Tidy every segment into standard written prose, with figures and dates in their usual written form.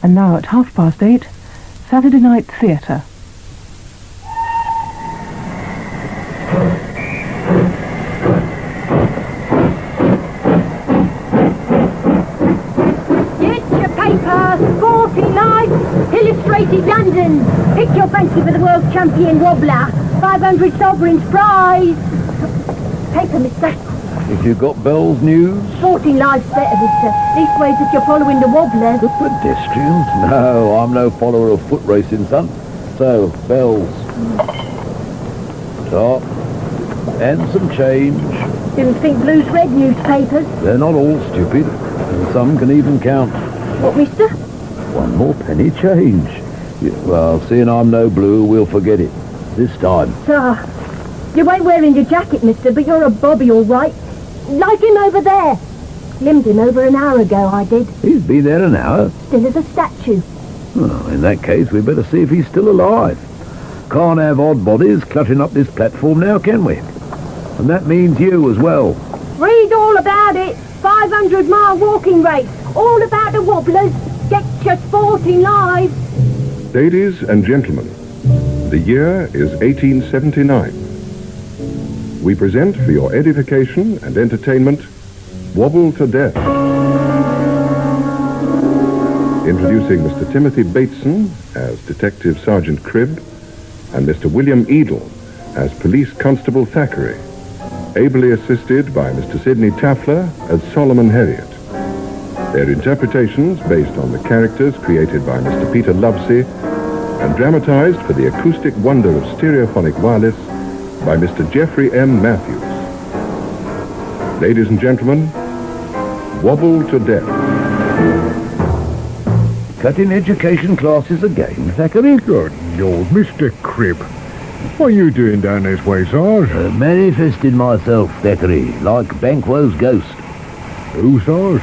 And now at 8:30, Saturday Night Theatre. Get your paper, Sporting Life, Illustrated London. Pick your fancy for the world champion wobbler. 500 sovereigns prize. Paper, mister. If you've got Bell's news? Sporting Life's better, mister. Leastways if you're following the wobblers. The pedestrians? No, I'm no follower of foot racing, son. So, Bell's. Top. And some change. Didn't think blues red newspapers. They're not all stupid. And some can even count. What, mister? One more penny change. Well, seeing I'm no blue, we'll forget it. This time. Sir, you ain't wearing your jacket, mister, but you're a bobby, all right. Like him over there. Limbed him over an hour ago, I did. He's been there an hour. Still as a statue. Well, in that case, we'd better see if he's still alive. Can't have odd bodies cluttering up this platform now, can we? And that means you as well. Read all about it. 500-mile walking race. All about the wobblers. Get your Sporting Life. Ladies and gentlemen, the year is 1879. We present for your edification and entertainment, Wobble to Death. Introducing Mr. Timothy Bateson as Detective Sergeant Cribb and Mr. William Eedle as Police Constable Thackeray, ably assisted by Mr. Sidney Tafler as Solomon Herriott. Their interpretations based on the characters created by Mr. Peter Lovesey and dramatized for the acoustic wonder of stereophonic wireless by Mr. Geoffrey M. Matthews. Ladies and gentlemen, Wobble to Death. Cutting education classes again, Thackeray? Good Lord, Mr. Cribb. What are you doing down this way, Sarge? Manifesting myself, Thackeray, like Banquo's ghost. Who, Sarge?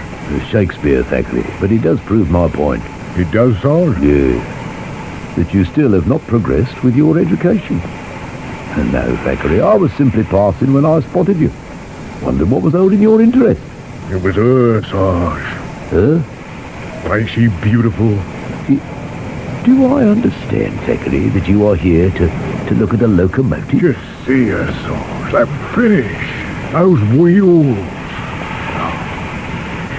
Shakespeare, Thackeray, but he does prove my point. He does, Sarge? Yes. That you still have not progressed with your education. And no, Thackeray, I was simply passing when I spotted you. Wondered what was holding your interest. It was her, Sarge. Her? Ain't she beautiful? Do I understand, Thackeray, that you are here to look at a locomotive? Just see her, Sarge. That finish. Those wheels.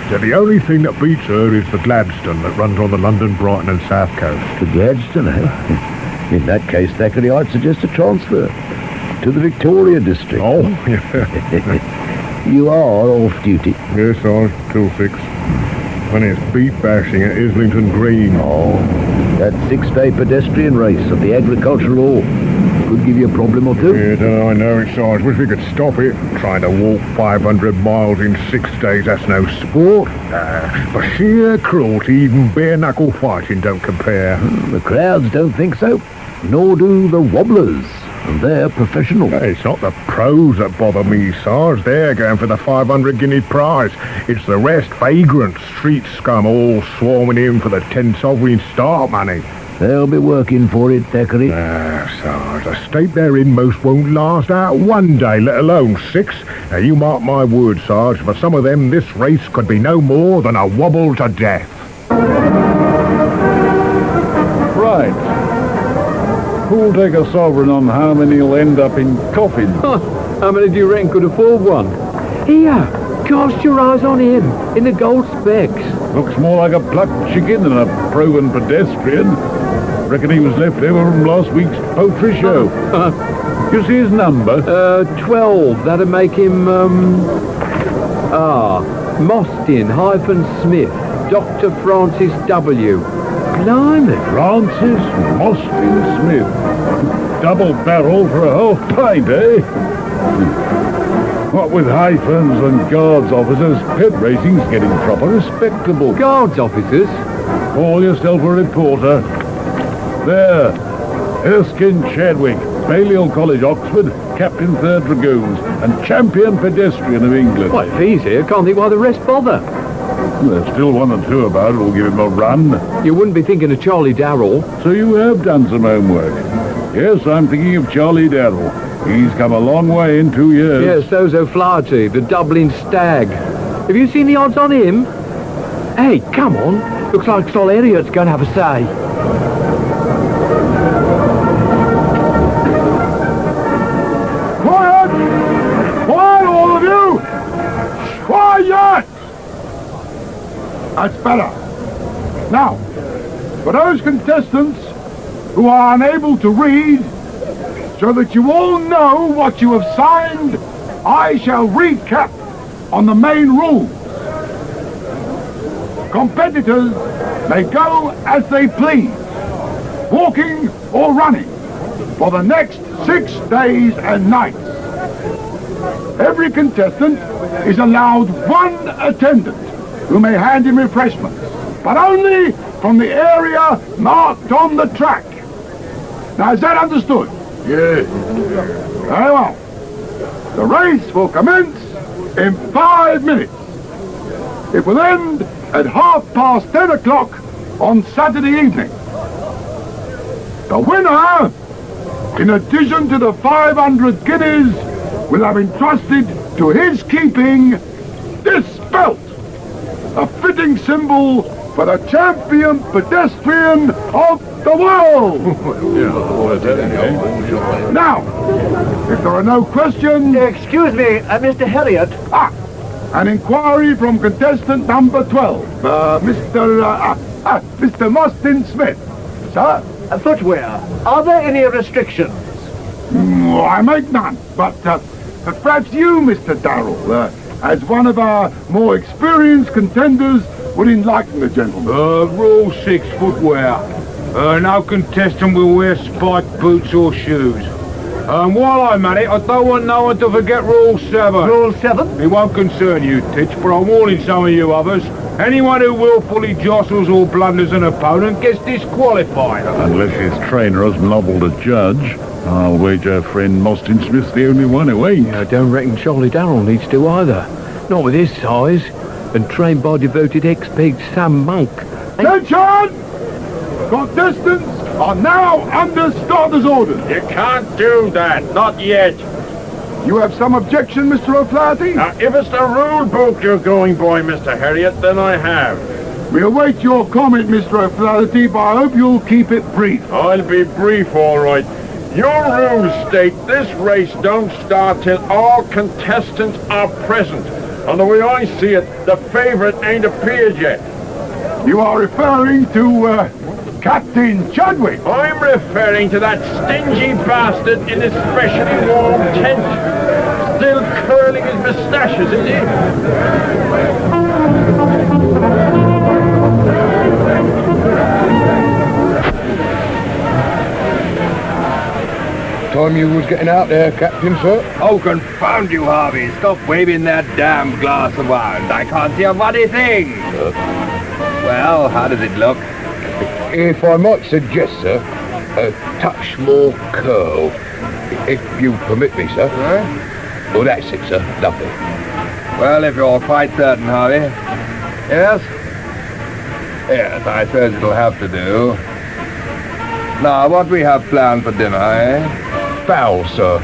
So the only thing that beats her is the Gladstone that runs on the London, Brighton and South Coast. The Gladstone, eh? In that case, Thackeray, I'd suggest a transfer to the Victoria district. Oh, yeah. You are off duty. Yes, Sarge, till 6. When it's beef bashing at Islington Green. Oh, that 6-day pedestrian race of the agricultural law could give you a problem or two. Yeah, I know it, Sarge. Wish we could stop it. Trying to walk 500 miles in 6 days, that's no sport. For sheer cruelty, even bare-knuckle fighting don't compare. The crowds don't think so, nor do the wobblers. They're professional. It's not the pros that bother me, Sarge. They're going for the 500 guinea prize. It's the rest, vagrant street scum, all swarming in for the 10 sovereign start money. They'll be working for it, Thackeray. Sarge, the state they're in most won't last out one day, let alone 6. Now, you mark my words, Sarge, for some of them, this race could be no more than a wobble to death. Right. Who'll take a sovereign on how many will end up in coffins? How many do you reckon could afford one? Here, cast your eyes on him, in the gold specs. Looks more like a plucked chicken than a proven pedestrian. Reckon he was left over from last week's poultry show. You see his number? 12. That'd make him, Mostyn-Smith. Dr. Francis W. Blimey. Francis Mostyn-Smith. Double barrel for a half pint, eh? What with hyphens and guards officers, pet racing's getting proper respectable. Guards officers? Call yourself a reporter. There. Erskine Chadwick, Balliol College, Oxford, Captain 3rd Dragoons, and champion pedestrian of England. Well, if he's here, can't think why the rest bother. There's still 1 or 2 about who'll give him a run. You wouldn't be thinking of Charlie Darrell. So you have done some homework. Yes, I'm thinking of Charlie Darrell. He's come a long way in 2 years. Yes, so's O'Flaherty, the Dublin Stag. Have you seen the odds on him? Hey, come on. Looks like Sol Herriott's going to have a say. Quiet! Quiet, all of you! Quiet! That's better. Now, for those contestants who are unable to read, so that you all know what you have signed, I shall recap on the main rules. Competitors may go as they please, walking or running, for the next 6 days and nights. Every contestant is allowed 1 attendant who may hand him refreshments, but only from the area marked on the track. Now, is that understood? Yes. Very well. The race will commence in 5 minutes. It will end at 10:30 on Saturday evening. The winner, in addition to the 500 guineas, will have entrusted to his keeping this belt, a fitting symbol for the champion pedestrian of the world. Now, if there are no questions... Excuse me, Mr. Herriott. An inquiry from contestant number 12, Mr. Mostyn-Smith. Sir? Footwear. Are there any restrictions? I make none, but perhaps you, Mr. Darrell, as one of our more experienced contenders, would enlighten the gentleman. Rule 6 footwear. No contestant will wear spiked boots or shoes. While I'm at it, I don't want no one to forget Rule 7. Rule 7? It won't concern you, Titch, but I'm warning some of you others. Anyone who willfully jostles or blunders an opponent gets disqualified. Unless his trainer has nobbled a judge, I'll wager friend Mostyn-Smith's the only one who ain't. I don't reckon Charlie Darrell needs to either. Not with his size. And trained by devoted ex-pig Sam Monk. Attention! Contestants are now under starter's orders. You can't do that, not yet. You have some objection, Mr. O'Flaherty? Now, if it's the rule book you're going by, Mr. Herriott, then I have. We await your comment, Mr. O'Flaherty, but I hope you'll keep it brief. I'll be brief, all right. Your rules state this race don't start till all contestants are present. And the way I see it, the favourite ain't appeared yet. You are referring to, Captain Chadwick? I'm referring to that stingy bastard in his specially warm tent. Still curling his moustaches, is he? Time you was getting out there, Captain, sir? Oh, confound you, Harvey. Stop waving that damn glass around. I can't see a bloody thing. Well, how does it look? If I might suggest, sir, a touch more curl, if you permit me, sir. Huh? Oh, that's it, sir. Lovely. Well, if you're quite certain, Harvey. Yes? Yes, I suppose it'll have to do. Now, what do we have planned for dinner, eh? Fowl, sir.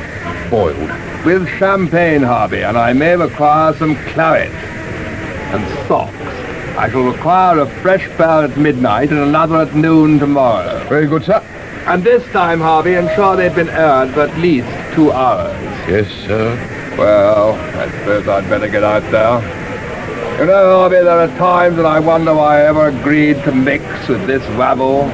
Boiled. With champagne, Harvey, and I may require some claret. And socks. I shall require a fresh pair at midnight and another at noon tomorrow. Very good, sir. And this time, Harvey, ensure they've been aired for at least 2 hours. Yes, sir. Well, I suppose I'd better get out there. You know, Harvey, there are times when I wonder why I ever agreed to mix with this rabble.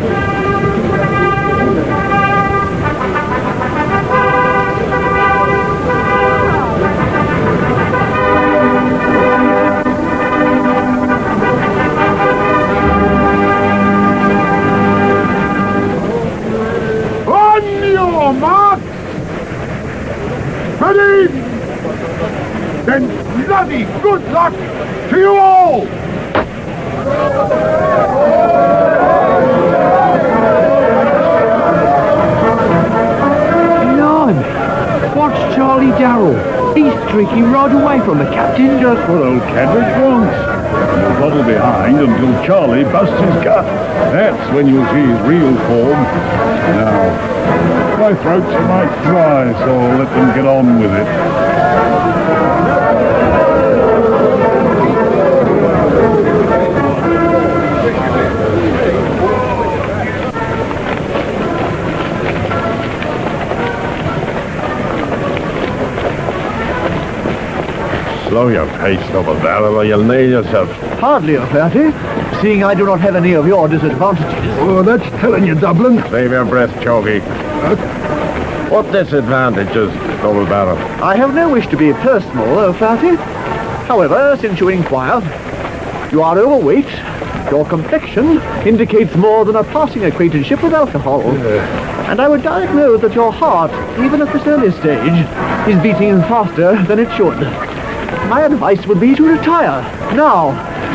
Ready? Then bloody good luck to you all! Blimey! Watch Charlie Darrell. He's streaking right away from the captain. Just what old Chadwick wants. He'll bottle behind until Charlie busts his gut. That's when you'll see his real form. Now, my throat's a mite dry, so I'll let them get on with it. Slow your pace, double barrel, or you'll nail yourself. Hardly, O'Flaherty, seeing I do not have any of your disadvantages. Oh, that's telling you, Dublin. Save your breath, Chalky. What disadvantages, double barrel? I have no wish to be personal, O'Flaherty. However, since you inquire, you are overweight. Your complexion indicates more than a passing acquaintanceship with alcohol. And I would diagnose that your heart, even at this early stage, is beating faster than it should. My advice would be to retire, now,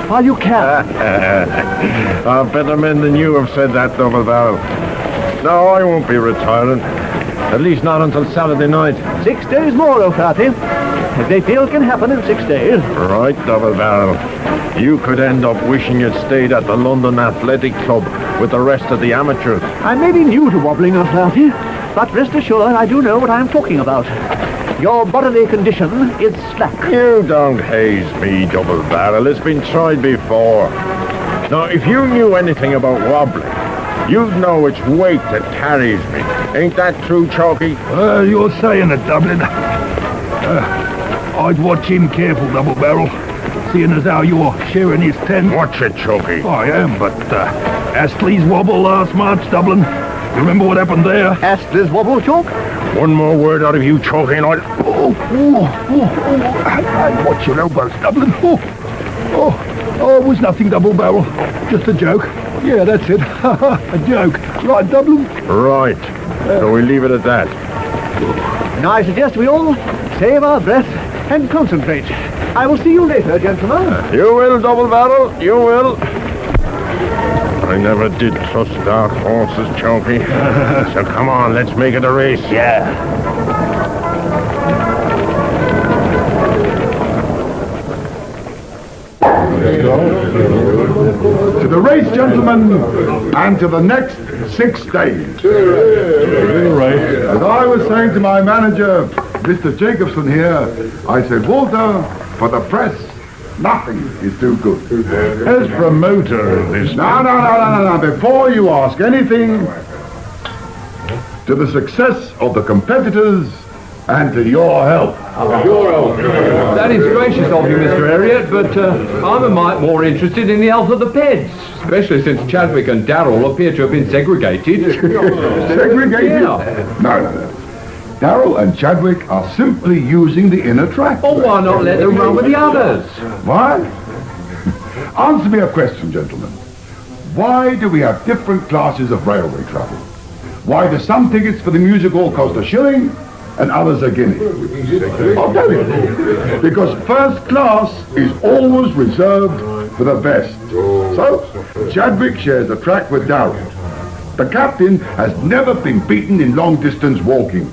while you can. Better men than you have said that, double barrel. No, I won't be retiring. At least not until Saturday night. 6 days more, O'Flaherty. A great deal can happen in 6 days. Right, double barrel. You could end up wishing you'd stayed at the London Athletic Club with the rest of the amateurs. I may be new to wobbling, O'Flaherty, but rest assured I do know what I am talking about. Your bodily condition is slack. You don't haze me, double barrel. It's been tried before. Now, if you knew anything about wobbling, you'd know it's weight that carries me. Ain't that true, Chalky? You're saying it, Dublin. I'd watch him careful, double barrel. Seeing as how you're sharing his tent. Watch it, Chalky. I am, but Astley's Wobble last March, Dublin. You remember what happened there? Astley's Wobble, Chalk? One more word out of you, Chalky, and I'll... Watch your elbows, Dublin. It was nothing, double barrel. Just a joke. Yeah, that's it. A joke. Right, Dublin? Right. So we leave it at that. And I suggest we all save our breath and concentrate. I will see you later, gentlemen. You will, double barrel. You will. I never did trust dark horses, Chalky. So come on, let's make it a race. Yeah. To the race, gentlemen, and to the next 6 days. As I was saying to my manager, Mr. Jacobson here, I said, Walter, for the press, nothing is too good. As promoter of this... No. Before you ask anything, to the success of the competitors and to your help. Your help. That is gracious of you, Mr. Herriott, but I'm a mite more interested in the health of the pets, especially since Chadwick and Darrell appear to have been segregated. Segregated? Yeah. No. Darrell and Chadwick are simply using the inner track. Or why not let them run with the others? What? Answer me a question, gentlemen. Why do we have different classes of railway travel? Why do some tickets for the music hall cost a shilling and others a guinea? I'll tell you. Because first class is always reserved for the best. So, Chadwick shares the track with Darrell. The captain has never been beaten in long-distance walking.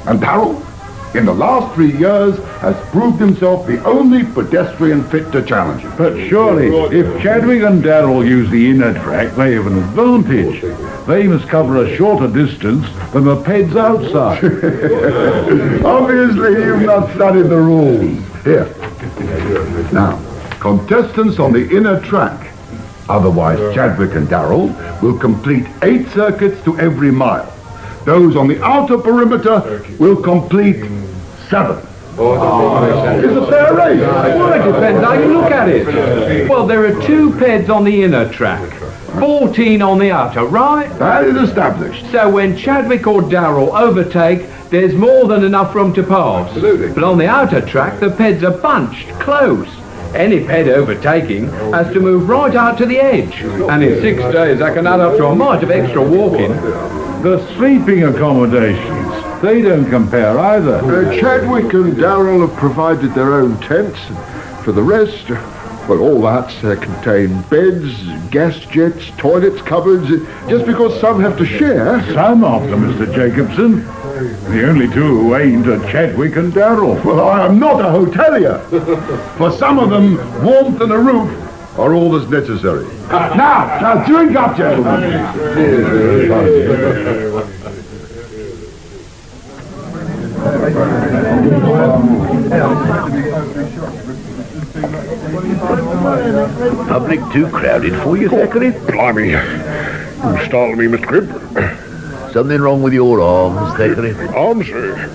And Darrell, in the last 3 years, has proved himself the only pedestrian fit to challenge him. But surely, if Chadwick and Darrell use the inner track, they have an advantage. They must cover a shorter distance than the peds outside. Obviously, you've not studied the rules. Here. Now, contestants on the inner track, otherwise Chadwick and Darrell, will complete 8 circuits to every mile. Those on the outer perimeter will complete 7. It's a fair race. Well, it depends how you look at it. Well, there are 2 peds on the inner track, 14 on the outer, right? That is established. So when Chadwick or Darrell overtake, there's more than enough room to pass. Absolutely. But on the outer track, the peds are bunched, close. Any ped overtaking has to move right out to the edge. And in 6 days, that can add up to a mite of extra walking. The sleeping accommodations, they don't compare either. Chadwick and Darrell have provided their own tents. For the rest, well, all that contain beds, gas jets, toilets, cupboards. Just because some have to share. Some of them, Mr. Jacobson. The only 2 who ain't are Chadwick and Darrell. Well, I am not a hotelier. For some of them, warmth and a roof are all that's necessary. Now, drink up, gentlemen. Public too crowded for you, Thackeray? Blimey. You startled me, Mr. Cribb. something wrong with your arms, Thackeray? Arms?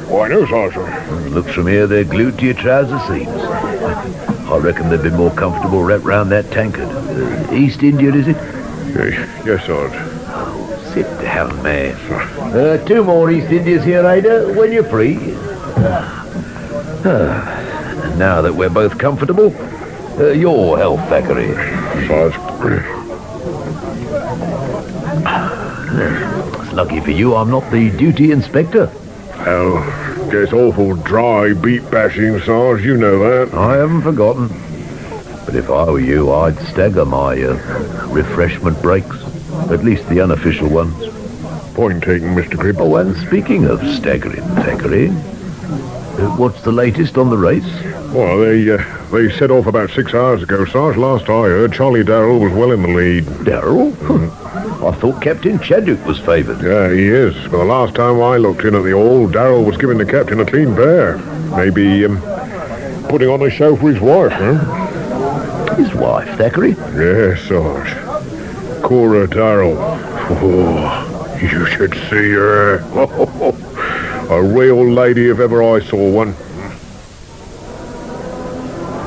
Why, no, Sergeant. Looks from here they're glued to your trouser seams. I reckon they'd be more comfortable wrapped round that tankard. East Indian, is it? Yes, Sergeant. Sit down, man. 2 more East Indians here, Ada, when you're free. Now that we're both comfortable, your health, Thackeray. Sergeant. It's lucky for you I'm not the duty inspector. Well, gets awful dry beat bashing, Sarge, you know that. I haven't forgotten. But if I were you, I'd stagger my refreshment breaks. At least the unofficial ones. Point taken, Mr. Cribb. Oh, and speaking of staggering, Thackeray, what's the latest on the race? Well, they set off about 6 hours ago, Sarge. Last I heard, Charlie Darrell was well in the lead. Darrell? I thought Captain Chadwick was favoured. Yeah, he is. But the last time I looked in at the hall, Darrell was giving the captain a clean bear. Maybe putting on a show for his wife, huh? His wife, Thackeray? Yes, Sarge. Cora Darrell. Oh, you should see her. A real lady if ever I saw one.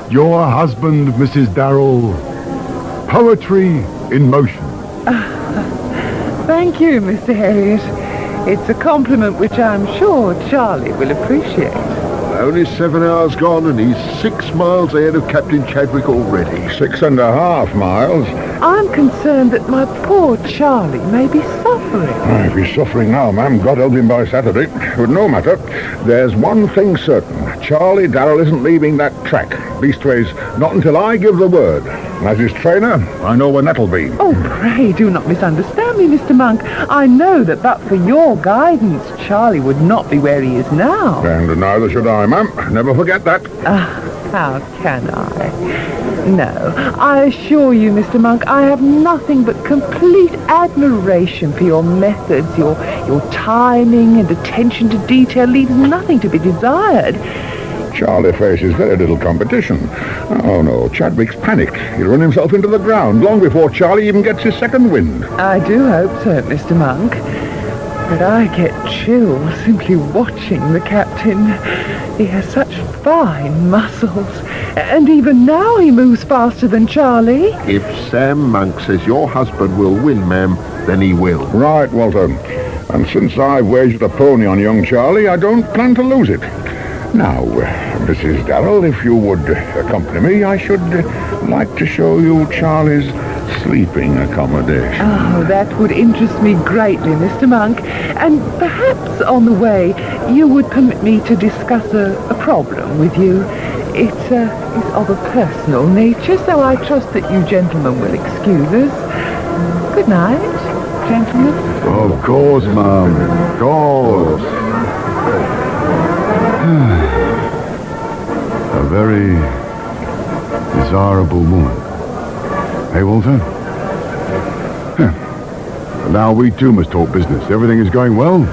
Your husband, Mrs. Darrell. Poetry in motion. Thank you, Mr. Herriott. It's a compliment which I'm sure Charlie will appreciate. Only 7 hours gone and he's 6 miles ahead of Captain Chadwick already. 6.5 miles. I'm concerned that my poor Charlie may be suffering. If he's suffering now, ma'am, God help him by Saturday. But no matter. There's one thing certain. Charlie Darrell isn't leaving that track. Leastways, not until I give the word. And as his trainer, I know when that'll be. Oh, pray do not misunderstand me, Mr. Monk. I know that but for your guidance, Charlie would not be where he is now. And neither should I, ma'am. Never forget that. How can I? No, I assure you, Mr. Monk, I have nothing but complete admiration for your methods. Your timing and attention to detail leaves nothing to be desired. Charlie faces very little competition. Oh, no, Chadwick's panicked. He'll run himself into the ground long before Charlie even gets his second wind. I do hope so, Mr. Monk. But I get chills simply watching the captain. He has such fine muscles. And even now he moves faster than Charlie. If Sam Monk says your husband will win, ma'am, then he will. Right, Walter. And since I've wagered a pony on young Charlie, I don't plan to lose it. Now, Mrs. Darrell, if you would accompany me, I should like to show you Charlie's sleeping accommodation. Oh, that would interest me greatly, Mr. Monk. And perhaps on the way, you would permit me to discuss a problem with you. It's of a personal nature, so I trust that you gentlemen will excuse us. Good night, gentlemen. Of course, ma'am. Of course. A very desirable woman. Hey, Walter? Now we too must talk business. Everything is going well?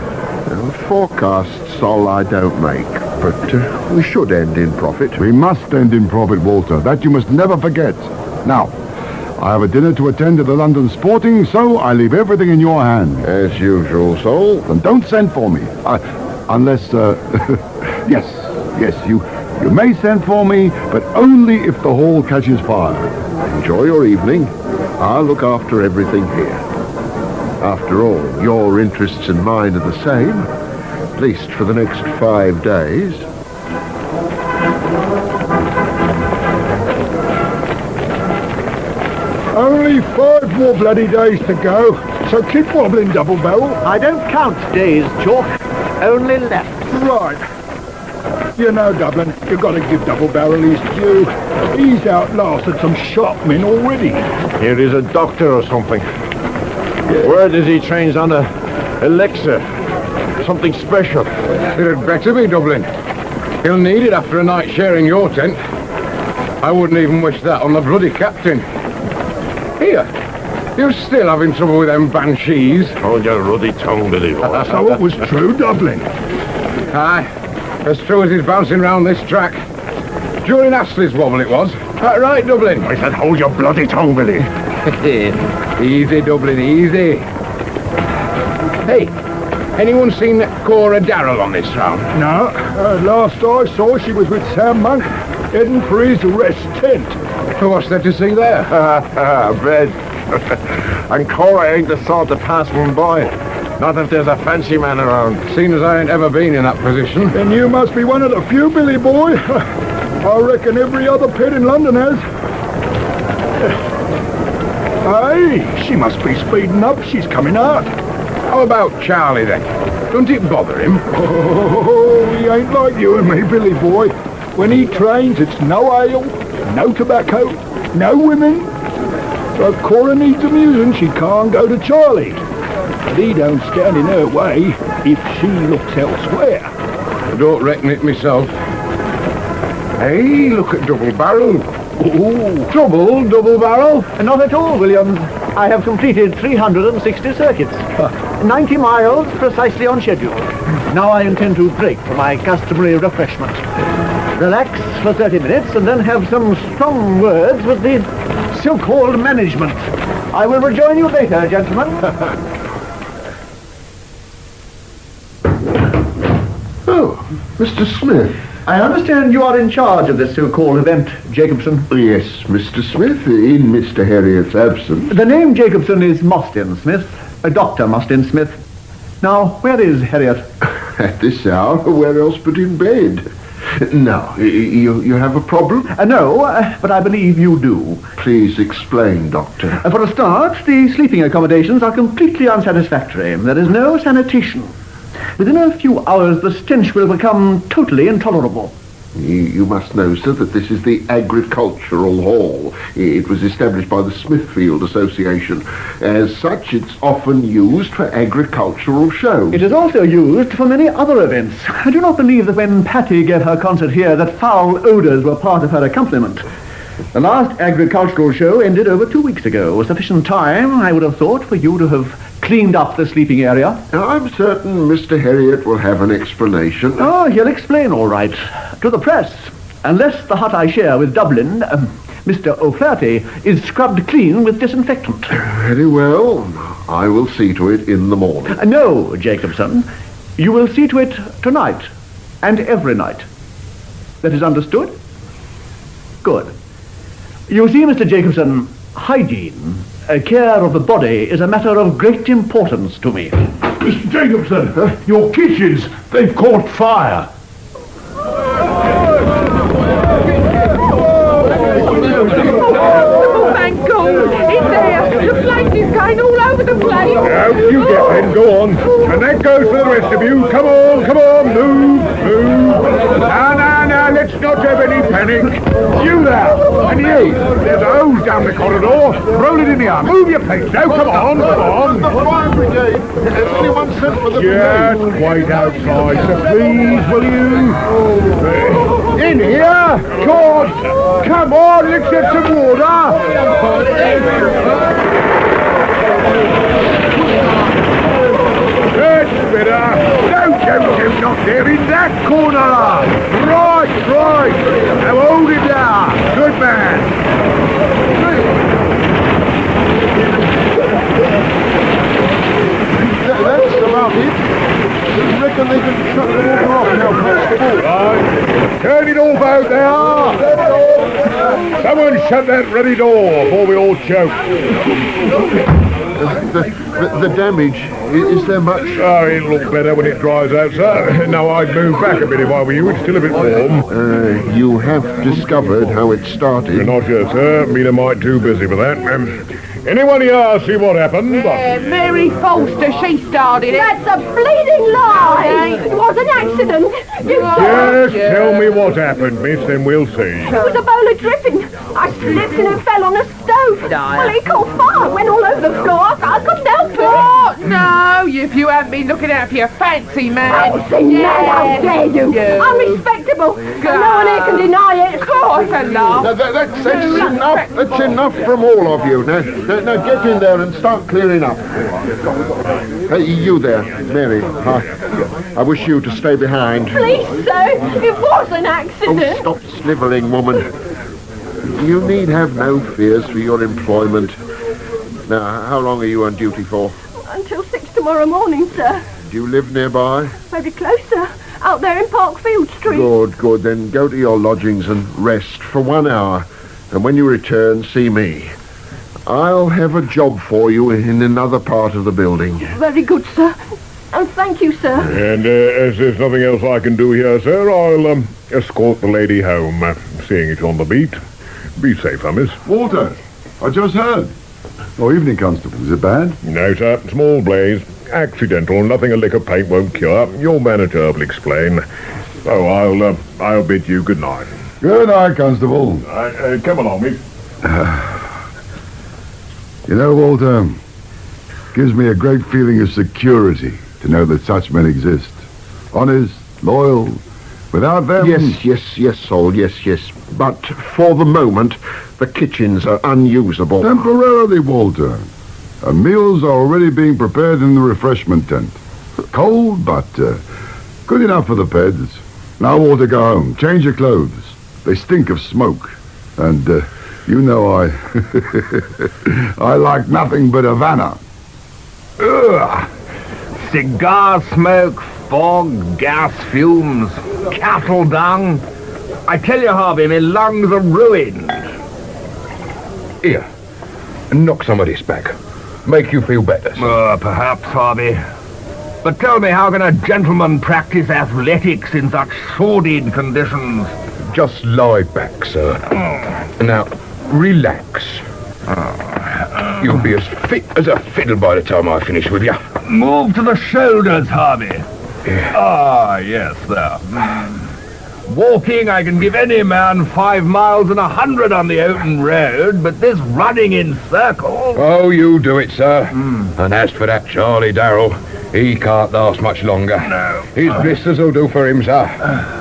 Forecasts all I don't make, but we should end in profit. We must end in profit, Walter. That you must never forget. Now, I have a dinner to attend at the London Sporting, so I leave everything in your hands. As usual, Sol. And don't send for me. Unless, yes, you may send for me, but only if the hall catches fire. Enjoy your evening. I'll look after everything here. After all, your interests and mine are the same, at least for the next 5 days. Only 5 more bloody days to go, so keep wobbling, Double Barrel. I don't count days, Chalk. Only left. Right. You know, Dublin, you've got to give Double Barrel his due. He's outlasted some sharp men already. Here is a doctor or something. Word is he trains on a elixir. Something special. It'd better be, Dublin. He'll need it after a night sharing your tent. I wouldn't even wish that on the bloody captain. Here, you're still having trouble with them banshees. Hold your ruddy tongue, Billy. So it was true, Dublin. Aye, as true as he's bouncing round this track. During Astley's wobble it was. That right, Dublin? I said hold your bloody tongue, Billy. Easy, Dublin, easy. Hey, Anyone seen Cora Darrell on this round? No, last I saw she was with Sam Monk, heading for his arrest tent. What's there to see there? Bed. And Cora ain't the sort to pass one by. Not if there's a fancy man around. Seeing as I ain't ever been in that position. Then you must be one of the few, Billy boy. I reckon every other pit in London has. Hey, she must be speeding up. She's coming out. How about Charlie, then? Don't it bother him? Oh, he ain't like you and me, Billy boy. When he trains, it's no ale, no tobacco, no women. So if Cora needs amusing, she can't go to Charlie. But he don't stand in her way if she looks elsewhere. I don't reckon it myself. Hey, look at double barrel. Ooh. Double barrel? Not at all, Williams. I have completed 360 circuits. 90 miles precisely on schedule. Now I intend to break for my customary refreshment. Relax for 30 minutes and then have some strong words with the so-called management. I will rejoin you later, gentlemen. Oh, Mr. Smith. I understand you are in charge of this so-called event, Jacobson. Yes, Mr. Smith, in Mr. Herriott's absence. The name Jacobson is Mostyn-Smith, Dr. Mostyn-Smith. Now, where is Herriott? At this hour, where else but in bed? Now, you have a problem? No, but I believe you do. Please explain, Doctor. For a start, the sleeping accommodations are completely unsatisfactory. There is no sanitation. Within a few hours, the stench will become totally intolerable. You must know, sir, that this is the Agricultural Hall. It was established by the Smithfield Association. As such, it's often used for agricultural shows. It is also used for many other events. I do not believe that when Patty gave her concert here that foul odours were part of her accompaniment. The last agricultural show ended over 2 weeks ago. Sufficient time, I would have thought, for you to have cleaned up the sleeping area. Now, I'm certain Mr. Herriott will have an explanation. Oh, he'll explain all right. To the press. Unless the hut I share with Dublin, Mr. O'Flaherty, is scrubbed clean with disinfectant. Very well. I will see to it in the morning. No, Jacobson. You will see to it tonight. And every night. That is understood? Good. You see, Mr. Jacobson, hygiene, care of the body is a matter of great importance to me. Mr. Jacobson, your kitchens, they've caught fire. Oh, thank God! In there! The flames is going all over the place! Out you get then, go on. And that goes for the rest of you. Come on, move. Now, let's not have any panic. You there, and you, there's a hose down the corridor. Roll it in the arm. Move your place. Now, come on. The fire brigade. Has anyone sent for the Just brigade? wait outside, so please, will you? In here? God! Come on, let's get some water! That's better! Don't not there, in that corner! Right! Now hold it there! Good man! That's about it. I reckon they can shut the water off now. Right. Turn it off out there! Someone shut that ready door before we all choke. The damage, is there much? Oh, it'll look better when it dries out, sir. Now, I'd move back a bit if I were you. It's still a bit warm. You have discovered how it started. Not yet, sir. Been a mite too busy for that. Anyone here see what happened? Mary Foster, she started it. That's a bleeding lie! It was an accident. You saw Just tell me what happened, miss, then we'll see. It was a bowl of dripping. I slipped and it fell on the stove. Well, it caught fire. It went all over the floor. I couldn't help it. What? No, if you haven't been looking out for your fancy man. Fancy man, how dare you? I'm respectable. And no one here can deny it. Of course, hello. That's enough. That's enough from all of you. Now get in there and start clearing up. Hey, you there, Mary. I wish you to stay behind. Please, sir. It was an accident. Oh, stop snivelling, woman. You need have no fears for your employment. Now, how long are you on duty for? Until 6 tomorrow morning, sir. Do you live nearby? Very close, sir. Out there in Parkfield Street. Good, good. Then go to your lodgings and rest for 1 hour. And when you return, see me. I'll have a job for you in another part of the building. Very good, sir. And thank you, sir. And as there's nothing else I can do here, sir, I'll escort the lady home, seeing it's on the beat. Be safe, miss. Walter, I just heard. Oh, evening, Constable. Is it bad? No, sir. Small blaze. Accidental. Nothing a lick of paint won't cure. Your manager will explain. So I'll bid you good night. Good night, Constable. Come along, miss. You know, Walter, gives me a great feeling of security to know that such men exist. Honest, loyal. Without them... Yes, Sol, yes. But for the moment, the kitchens are unusable. Temporarily, Walter. And meals are already being prepared in the refreshment tent. Cold, but good enough for the beds. Now, Walter, go home. Change your clothes. They stink of smoke. And, you know I like nothing but Havana. Ugh. Cigar smoke, fog, gas fumes, cattle dung. I tell you, Harvey, my lungs are ruined. Here, knock some of this back. Make you feel better. Perhaps, Harvey. But tell me, how can a gentleman practice athletics in such sordid conditions? Just lie back, sir. Now, relax. You'll be as fit as a fiddle by the time I finish with you. Move to the shoulders, Harvey. Yes, sir. Walking, I can give any man 5 miles and 100 on the open road, but this running in circles... Oh, you do it, sir. And as for that Charlie Darrell, he can't last much longer. No. His blisters will do for him, sir.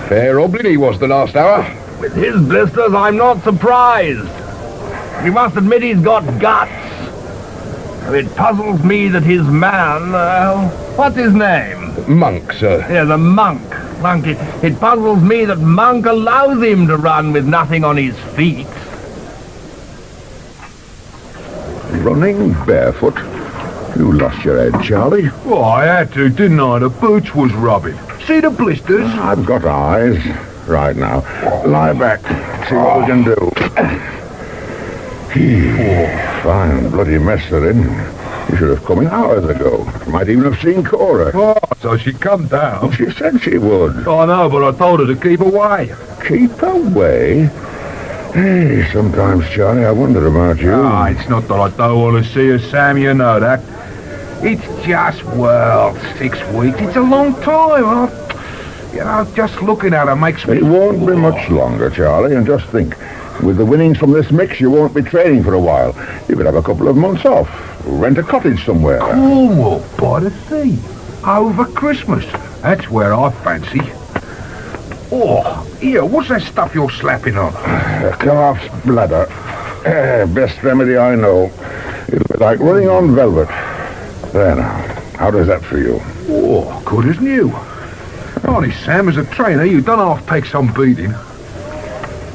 Fair oblin he was the last hour. With his blisters, I'm not surprised. You must admit he's got guts. It puzzles me that his man... what's his name? Monk, sir. Yeah, the Monk. It puzzles me that Monk allows him to run with nothing on his feet. Running barefoot? You lost your head, Charlie. Well, I had to, didn't I? The boots was rubbing. See the blisters? I've got eyes. Right now. Lie back. See what we can do. Fine bloody mess they're in. You should have come in hours ago. Might even have seen Cora. Oh, so she come down? She said she would. I know, but I told her to keep away. Keep away? Hey, sometimes, Charlie, I wonder about you. It's not that I don't want to see her, Sam, you know that. It's just, 6 weeks. It's a long time. Just looking at her makes me... It won't be much longer, Charlie, and just think. With the winnings from this mix, you won't be training for a while. You could have a couple of months off. Rent a cottage somewhere. Cornwall, by the sea. Over Christmas. That's where I fancy. Oh, here, what's that stuff you're slapping on? A calf's bladder. Best remedy I know. It'll be like running on velvet. There now. How does that for you? Oh, good as new. Honest, Sam, as a trainer, you don't half take some beating.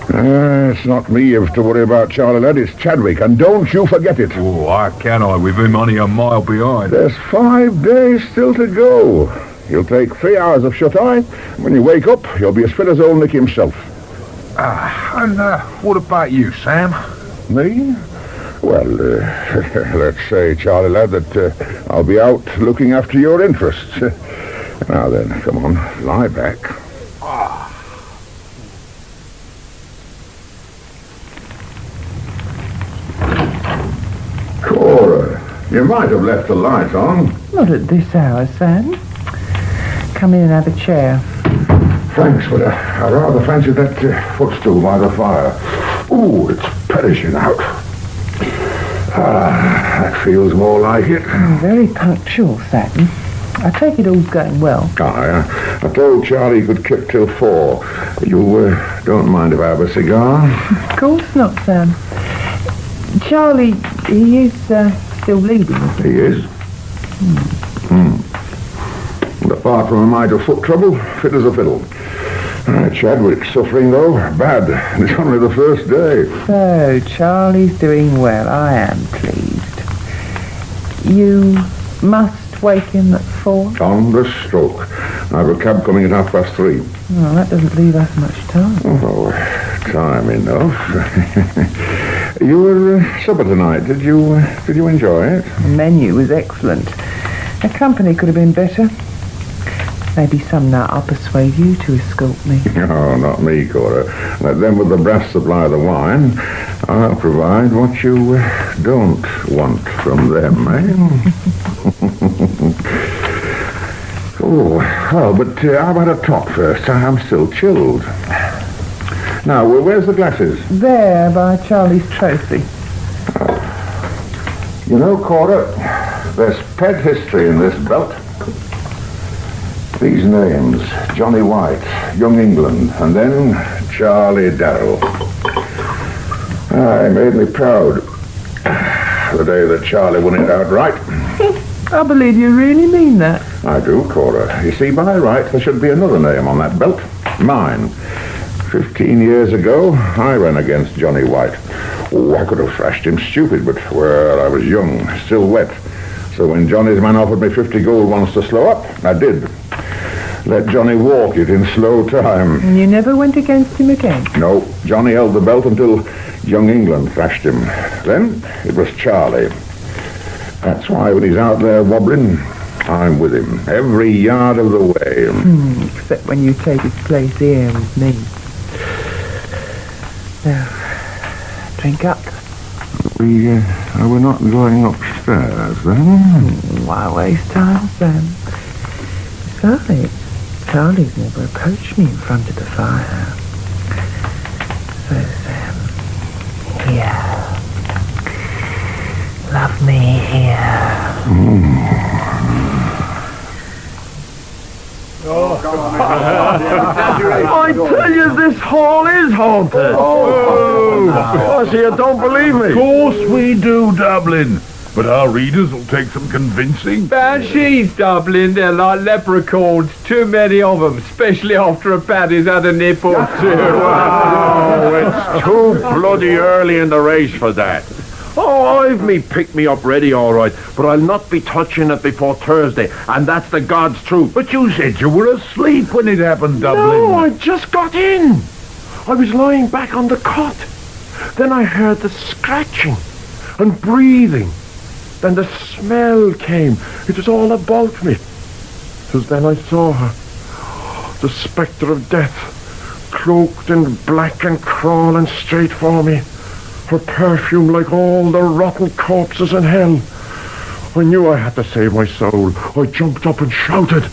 It's not me you have to worry about, Charlie, lad. It's Chadwick, and don't you forget it. Oh, how can I, with him only a mile behind? There's 5 days still to go. You'll take 3 hours of shut-eye. When you wake up, you'll be as fit as old Nick himself. And what about you, Sam? Me? Well, let's say, Charlie, lad, that I'll be out looking after your interests. Now then, come on, lie back. Cora, you might have left the light on. Not at this hour, Sam. Come in and have a chair. Thanks, but I rather fancied that footstool by the fire. Ooh, it's perishing out. That feels more like it. Very punctual, Sam. I take it all's going well. I told Charlie he could keep till 4. You don't mind if I have a cigar? Of course not, Sam. Charlie, he is still bleeding, isn't he? He is. And apart from a mite of foot trouble, fit as a fiddle. Chadwick's suffering, though, bad. It's only the first day. So, Charlie's doing well. I am pleased. You must just wake him at 4? On the stroke. I have a cab coming at 3:30. Well, that doesn't leave us much time. Oh, time enough. You were supper tonight. Did you enjoy it? The menu was excellent. The company could have been better. Maybe some night I'll persuade you to escort me. No, not me, Cora. Let them with the brass supply the wine. I'll provide what you don't want from them, eh? Oh, well, but I've had a top first. I'm still chilled. Now, where's the glasses? There, by Charlie's trophy. You know, Cora, there's ped history in this belt. These names, Johnny White, Young England, and then Charlie Darrell. It made me proud. The day that Charlie won it outright. I believe you really mean that. I do, Cora. You see, by right, there should be another name on that belt. Mine. 15 years ago, I ran against Johnny White. Oh, I could have thrashed him stupid, but, well, I was young, still wet. So when Johnny's man offered me 50 gold once to slow up, I did. Let Johnny walk it in slow time. And you never went against him again? No, Johnny held the belt until Young England thrashed him. Then it was Charlie. That's why when he's out there wobbling, I'm with him, every yard of the way. Except when you take his place here with me. Now, drink up. We're not going upstairs, then? Why waste time, Sam? Besides, Charlie's never approached me in front of the firehouse. So, Sam, here. Love me here. I tell you, this hall is haunted. Oh, so you don't believe me? Of course we do, Dublin. But our readers will take some convincing. Banshees, Dublin, they're like leprechauns. Too many of them, especially after a paddy's had a nip or two. Oh, it's too bloody early in the race for that. Oh, I've me pick-me-up ready, all right, but I'll not be touching it before Thursday, and that's the God's truth. But you said you were asleep when it happened, Dublin. No, I just got in. I was lying back on the cot. Then I heard the scratching and breathing. Then the smell came. It was all about me. 'Twas then I saw her, the spectre of death, cloaked in black and crawling straight for me. Her perfume like all the rotten corpses in hell. I knew I had to save my soul. I jumped up and shouted.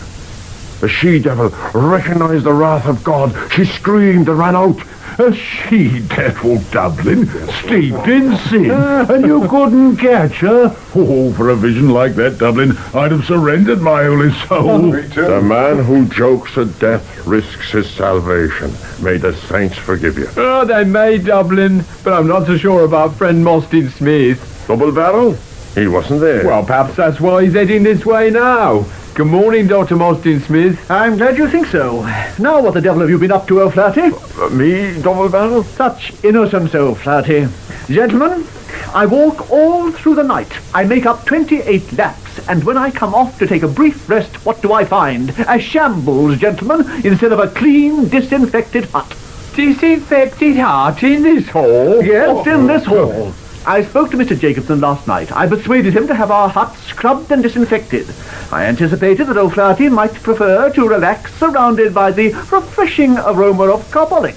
The she-devil recognized the wrath of God. She screamed and ran out. A she-devil, Dublin, steeped in sin. And you couldn't catch her? Oh, for a vision like that, Dublin, I'd have surrendered my holy soul. The man who jokes at death risks his salvation. May the saints forgive you. Oh, they may, Dublin, but I'm not so sure about friend Mostyn-Smith. Double barrel? He wasn't there. Well, perhaps that's why he's heading this way now. Good morning, Dr. Mostyn-Smith. I'm glad you think so. Now what the devil have you been up to, O'Flaherty? Me, double barrel? Such innocence, O'Flaherty. Gentlemen, I walk all through the night. I make up 28 laps, and when I come off to take a brief rest, what do I find? A shambles, gentlemen, instead of a clean, disinfected hut. Disinfected hut in this hall? Yes, in this hall. I spoke to Mr. Jacobson last night. I persuaded him to have our hut scrubbed and disinfected. I anticipated that O'Flaherty might prefer to relax surrounded by the refreshing aroma of carbolic.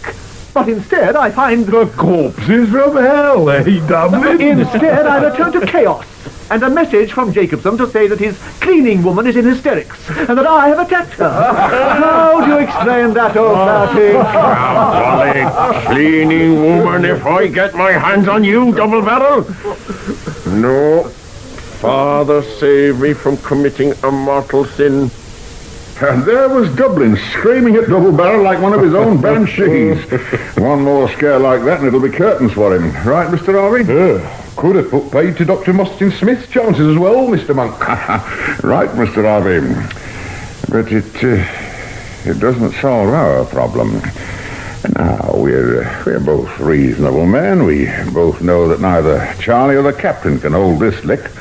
But instead, I find... The corpses from hell, eh, Dublin? Instead, I return to chaos. And a message from Jacobson to say that his cleaning woman is in hysterics, and that I have attacked her. How do you explain that, O'Flaherty? Cleaning woman, if I get my hands on you, double barrel? No. Father, save me from committing a mortal sin. And there was Dublin, screaming at Double Barrel like one of his own banshees. One more scare like that and it'll be curtains for him. Right, Mr. Harvey? Could have put paid to Dr. Mostyn-Smith's chances as well, Mr. Monk. Right, Mr. Harvey. But it doesn't solve our problem. Now, we're both reasonable men. We both know that neither Charlie or the captain can hold this lick.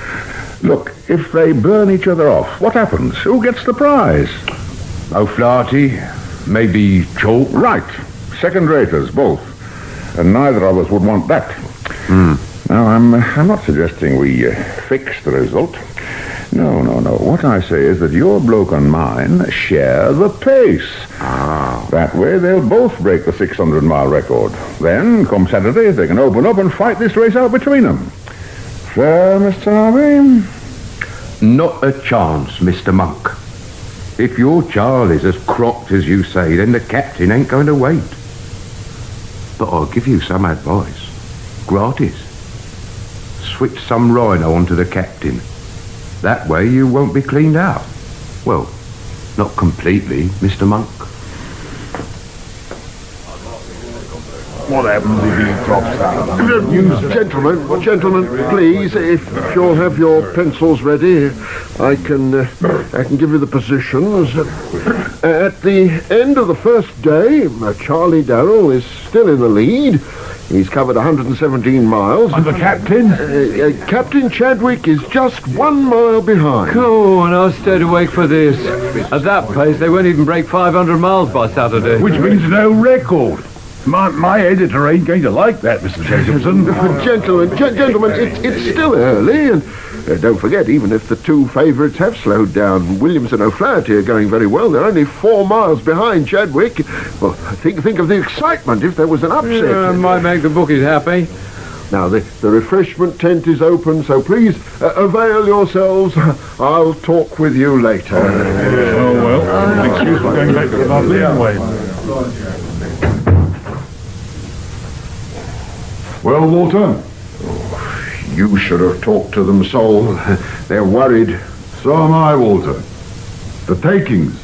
Look, if they burn each other off, what happens? Who gets the prize? O'Flaherty, maybe chalk. Right. Second-raters, both. And neither of us would want that. Now, I'm not suggesting we fix the result. No. What I say is that your bloke and mine share the pace. That way they'll both break the 600-mile record. Then, come Saturday, they can open up and fight this race out between them. Fair, Mr. Harvey? Not a chance, Mr. Monk. If your Charlie's as crocked as you say, then the captain ain't going to wait. But I'll give you some advice. Gratis. Switch some rhino onto the captain. That way you won't be cleaned out. Well, not completely, Mr. Monk. What happens if he drops out? Gentlemen, please, if you'll have your pencils ready, I can give you the positions. At the end of the first day, Charlie Darrell is still in the lead. He's covered 117 miles. And the captain? Captain Chadwick is just 1 mile behind. Oh, and I'll stay awake for this. At that pace, they won't even break 500 miles by Saturday. Which means no record. My editor ain't going to like that, Mr. Jacobson. Gentlemen, it's still early, and don't forget, even if the two favourites have slowed down, Williams and O'Flaherty are going very well. They're only 4 miles behind Chadwick. Well, think of the excitement if there was an upset. Yeah, might make the bookies happy. Now, the refreshment tent is open, so please avail yourselves. I'll talk with you later. Oh, well, excuse me going back to the lovely anyway. Well, Walter? You should have talked to them, Sol. They're worried. So am I, Walter. The takings.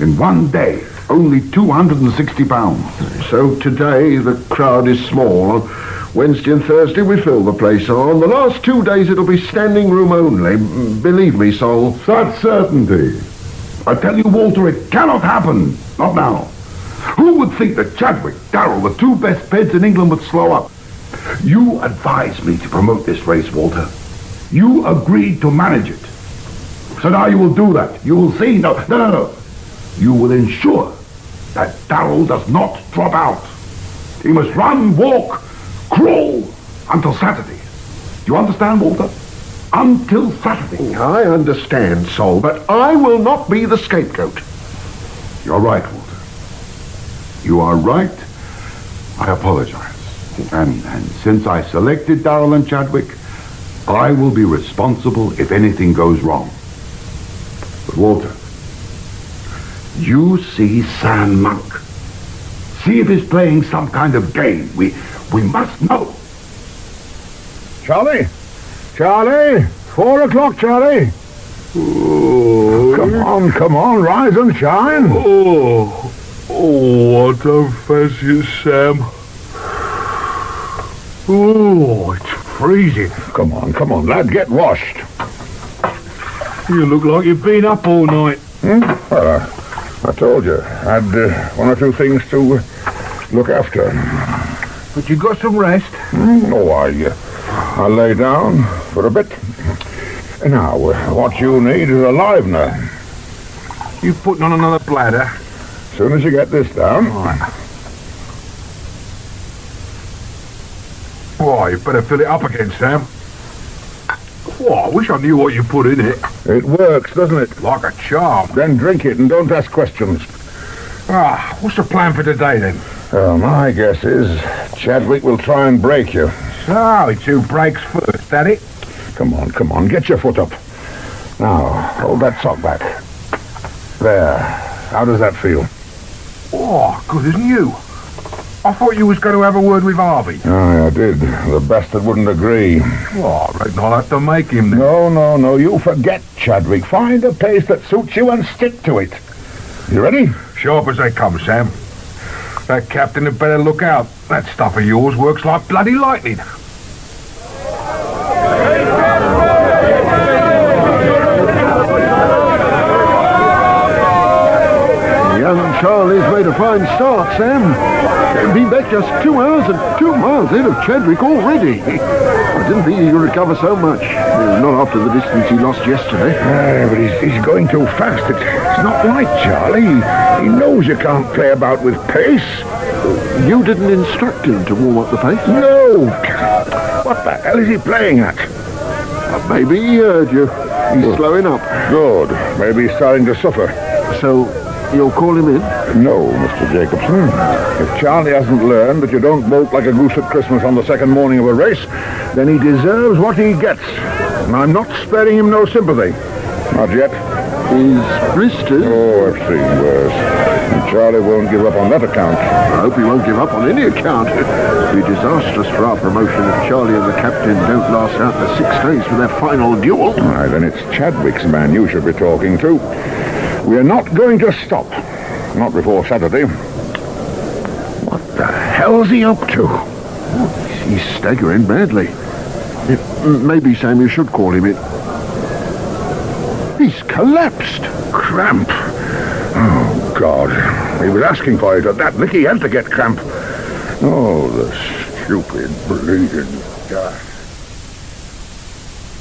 In 1 day, only £260. So today the crowd is small. On Wednesday and Thursday we fill the place. On the last 2 days it'll be standing room only. Believe me, Sol. Such certainty. I tell you, Walter, it cannot happen. Not now. Who would think that Chadwick, Darrell, the two best beds in England, would slow up? You advised me to promote this race, Walter. You agreed to manage it. So now you will do that. You will see. No. You will ensure that Darrell does not drop out. He must run, walk, crawl until Saturday. Do you understand, Walter? Until Saturday. I understand, Sol, but I will not be the scapegoat. You're right, Walter. You are right. I apologize. And since I selected Darrell and Chadwick, I will be responsible if anything goes wrong. But Walter, you see Sam Monk. See if he's playing some kind of game. We must know. Charlie? 4 o'clock, Charlie. Oh, come on, rise and shine. Oh, what a fancy, Sam. Oh, it's freezing. Come on, lad, get washed. You look like you've been up all night. Well, I told you, I had 1 or 2 things to look after. But you got some rest? I lay down for a bit. Now, what you need is a livener. You putting on another bladder? As soon as you get this down. Oh, you better fill it up again, Sam. Oh, I wish I knew what you put in it. It works, doesn't it? Like a charm. Then drink it and don't ask questions. What's the plan for today, then? My guess is Chadwick will try and break you. So, it's who breaks first, that it? Come on, get your foot up. Now, hold that sock back. There. How does that feel? Oh, good as new. I thought you was going to have a word with Harvey. I did. The bastard wouldn't agree. Oh, I reckon I'll have to make him then. No, you forget, Chadwick. Find a pace that suits you and stick to it. You ready? Sharp as they come, Sam. That captain had better look out. That stuff of yours works like bloody lightning. Young Charlie's made a fine start, Sam. Been back just 2 hours and 2 miles ahead of Chadwick already. I didn't think he could recover so much. Not after the distance he lost yesterday. But he's going too fast. It's not right, Charlie. He knows you can't play about with pace. You didn't instruct him to warm up the pace? No. What the hell is he playing at? Maybe he heard you. He's slowing up. Good. Maybe he's starting to suffer. So, you'll call him in? No, Mr. Jacobson. If Charlie hasn't learned that you don't bolt like a goose at Christmas on the second morning of a race, then he deserves what he gets. And I'm not sparing him no sympathy. Not yet. His blisters? Oh, I've seen worse. And Charlie won't give up on that account. I hope he won't give up on any account. It'll be disastrous for our promotion if Charlie and the captain don't last out the 6 days for their final duel. Aye, then it's Chadwick's man you should be talking to. We're not going to stop. Not before Saturday. What the hell's he up to? He's staggering badly. Maybe Sam, you should call him in. He's collapsed. Cramp. Oh, God. He was asking for it at that lick. He had to get cramp. Oh, the stupid bleeding guy.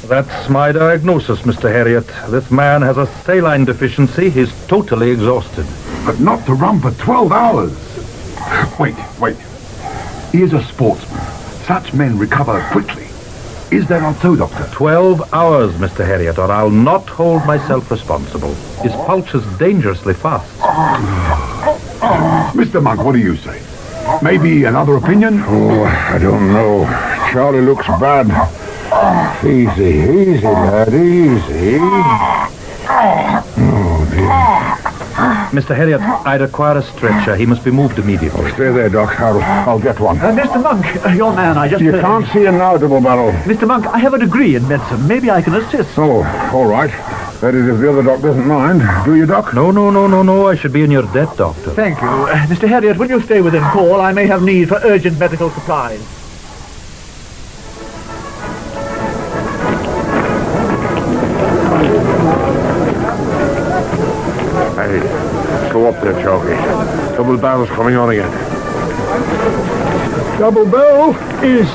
That's my diagnosis, Mr. Herriott. This man has a saline deficiency. He's totally exhausted. But not to run for 12 hours. Wait. He is a sportsman. Such men recover quickly. Is that not so, Doctor? 12 hours, Mr. Herriott, or I'll not hold myself responsible. His pulse is dangerously fast. Mr. Monk, what do you say? Maybe another opinion? Oh, I don't know. Charlie looks bad. Easy, lad, easy. Oh, dear. Mr. Herriott, I require a stretcher. He must be moved immediately. Oh, stay there, Doc. I'll get one. Mr. Monk, your man, I just... You can't see him now, Double Barrel. Mr. Monk, I have a degree in medicine. Maybe I can assist. Oh, all right. That is, if the other doc doesn't mind. Do you, Doc? No. I should be in your debt, Doctor. Thank you. Mr. Herriott, will you stay within call? I may have need for urgent medical supplies. Hey, go up there, Chalky. Double Barrel's coming on again. Double Barrel, is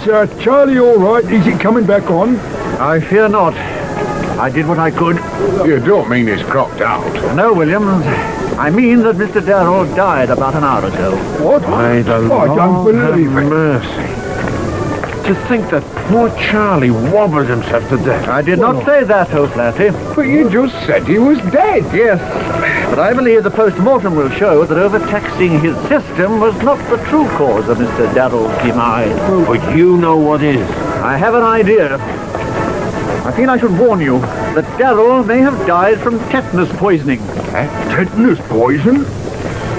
Charlie all right? Is he coming back on? I fear not. I did what I could. You don't mean he's cropped out? No, Williams. I mean that Mr. Darrell died about an hour ago. What? I don't believe it. Mercy. To think that poor Charlie wobbled himself to death. I did not say that, O'Flaherty. But you just said he was dead. Yes, but I believe the post-mortem will show that overtaxing his system was not the true cause of Mr. Darrell's demise. But you know what is. I have an idea. I feel I should warn you that Darrell may have died from tetanus poisoning. Tetanus poison?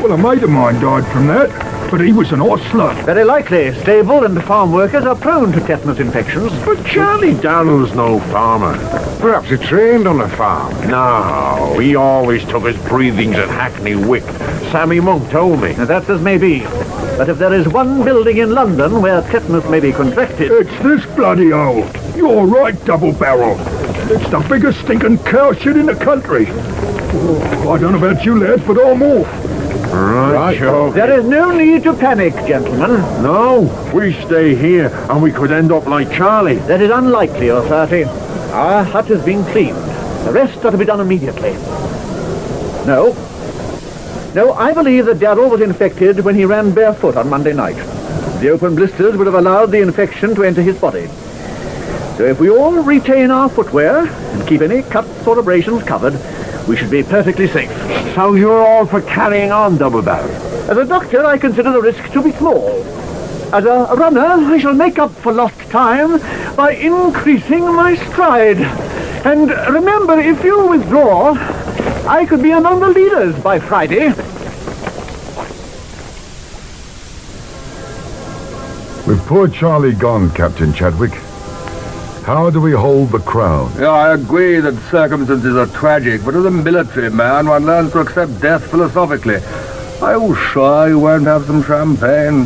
Well, a mate of mine died from that, but he was an hostler. Very likely. Stable and farm workers are prone to tetanus infections. But Charlie Darrell's no farmer. Perhaps he trained on a farm. No, he always took his breathings at Hackney Wick. Sammy Monk told me. Now, that's as may be. But if there is one building in London where tetanus may be contracted... It's this bloody hole. You're right, Double Barrel. It's the biggest stinking cow shit in the country. I don't know about you lads, but I'm off. Right, sure. There is no need to panic, gentlemen. No, we stay here and we could end up like Charlie. That is unlikely, O'Flaherty. Our hut has been cleaned. The rest are to be done immediately. No, I believe that Darrell was infected when he ran barefoot on Monday night. The open blisters would have allowed the infection to enter his body. So if we all retain our footwear and keep any cuts or abrasions covered, we should be perfectly safe. So you're all for carrying on, Double Barrel? As a doctor, I consider the risk to be small. As a runner, I shall make up for lost time by increasing my stride. And remember, if you withdraw, I could be among the leaders by Friday. With poor Charlie gone, Captain Chadwick, how do we hold the crowd? Yeah, I agree that circumstances are tragic, but as a military man, one learns to accept death philosophically. Are you sure you won't have some champagne?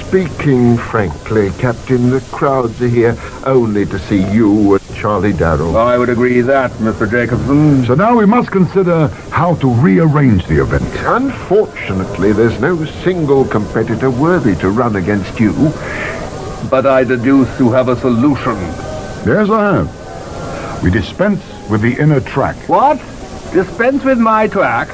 Speaking frankly, Captain, the crowds are here only to see you and Charlie Darrell. I would agree that, Mr. Jacobson. So now we must consider how to rearrange the event. Unfortunately, there's no single competitor worthy to run against you. But I deduce you have a solution. Yes, I have. We dispense with the inner track. What? Dispense with my track?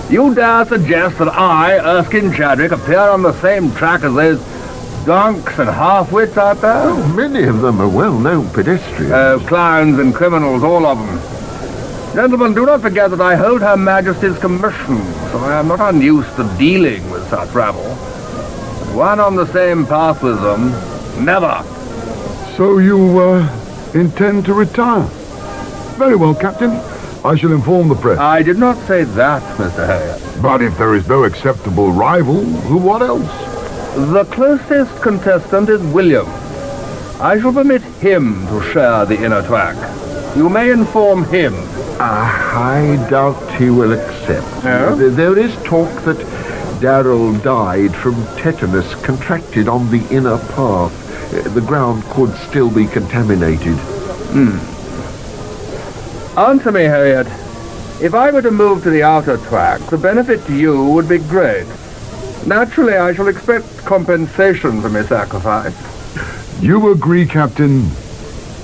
You dare suggest that I, Erskine Chadwick, appear on the same track as those donks and half-wits out there? Oh, many of them are well-known pedestrians. Oh, clowns and criminals, all of them. Gentlemen, do not forget that I hold Her Majesty's commission, so I am not unused to dealing with such rabble. One on the same path with them, never. So you, intend to retire? Very well, Captain. I shall inform the press. I did not say that, Mr. Herriott. But if there is no acceptable rival, what else? The closest contestant is William. I shall permit him to share the inner track. You may inform him. I doubt he will accept. No? There is talk that Darrell died from tetanus contracted on the inner path. The ground could still be contaminated. Answer me, Herriott. If I were to move to the outer track, the benefit to you would be great. Naturally, I shall expect compensation for my sacrifice. You agree, Captain,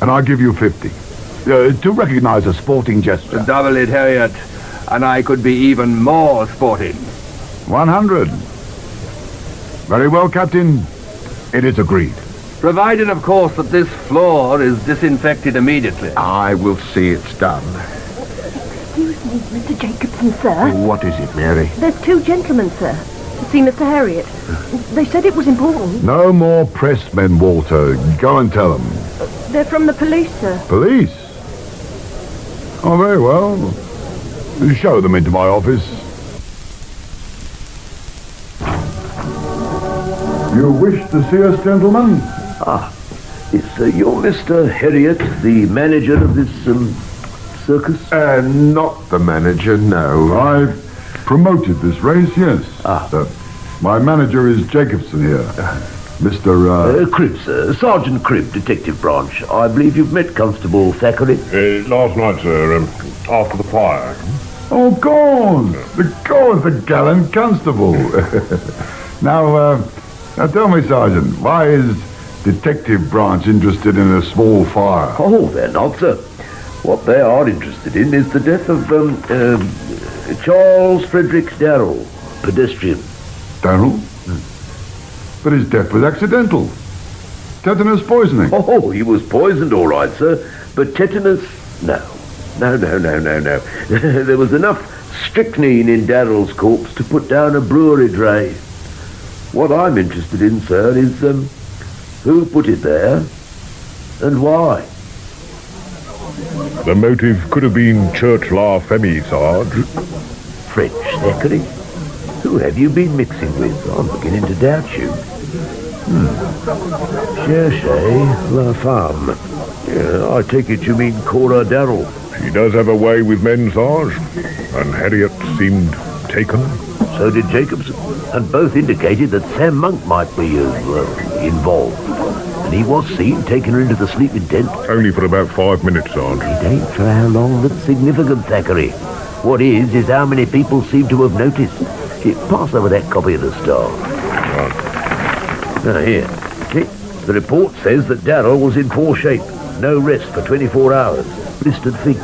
and I'll give you 50. To recognize a sporting gesture. Double it, Herriott, and I could be even more sporting. 100. Very well, Captain. It is agreed. Provided, of course, that this floor is disinfected immediately. I will see it's done. Excuse me, Mr. Jacobson, sir. What is it, Mary? There's two gentlemen, sir, to see Mr. Herriott. They said it was important. No more pressmen, Walter. Go and tell them. They're from the police, sir. Police? Oh, very well. Show them into my office. You wish to see us, gentlemen? Is you're Mr. Herriott, the manager of this, circus? Not the manager, no. I promoted this race, yes. My manager is Jacobson here. Mr. Cribb, sir. Sergeant Cribb, Detective Branch. I believe you've met Constable Thackeray. Last night, sir, after the fire. Oh, gone! The gallant Constable. Now tell me, Sergeant, why is Detective Branch interested in a small fire? Oh, they're not, sir. What they are interested in is the death of, Charles Frederick Darrell, pedestrian. Darrell? But his death was accidental. Tetanus poisoning. Oh, he was poisoned, all right, sir. But tetanus, no. No. There was enough strychnine in Darrell's corpse to put down a brewery dray. What I'm interested in, sir, is, who put it there and why? The motive could have been Church La Femme, Sarge. French, Thackeray? Who have you been mixing with? I'm beginning to doubt you. Cherchez La Femme. Yeah, I take it you mean Cora Darrell. She does have a way with men, Sarge. And Herriott seemed taken. So did Jacobson. And both indicated that Sam Monk might be, involved. And he was seen taking her into the sleeping tent. Only for about 5 minutes, Sarge. It ain't for how long that's significant, Thackeray. What is how many people seem to have noticed. Pass over that copy of the Star. Now, here. See? The report says that Darrell was in poor shape. No rest for 24 hours. Blistered feet.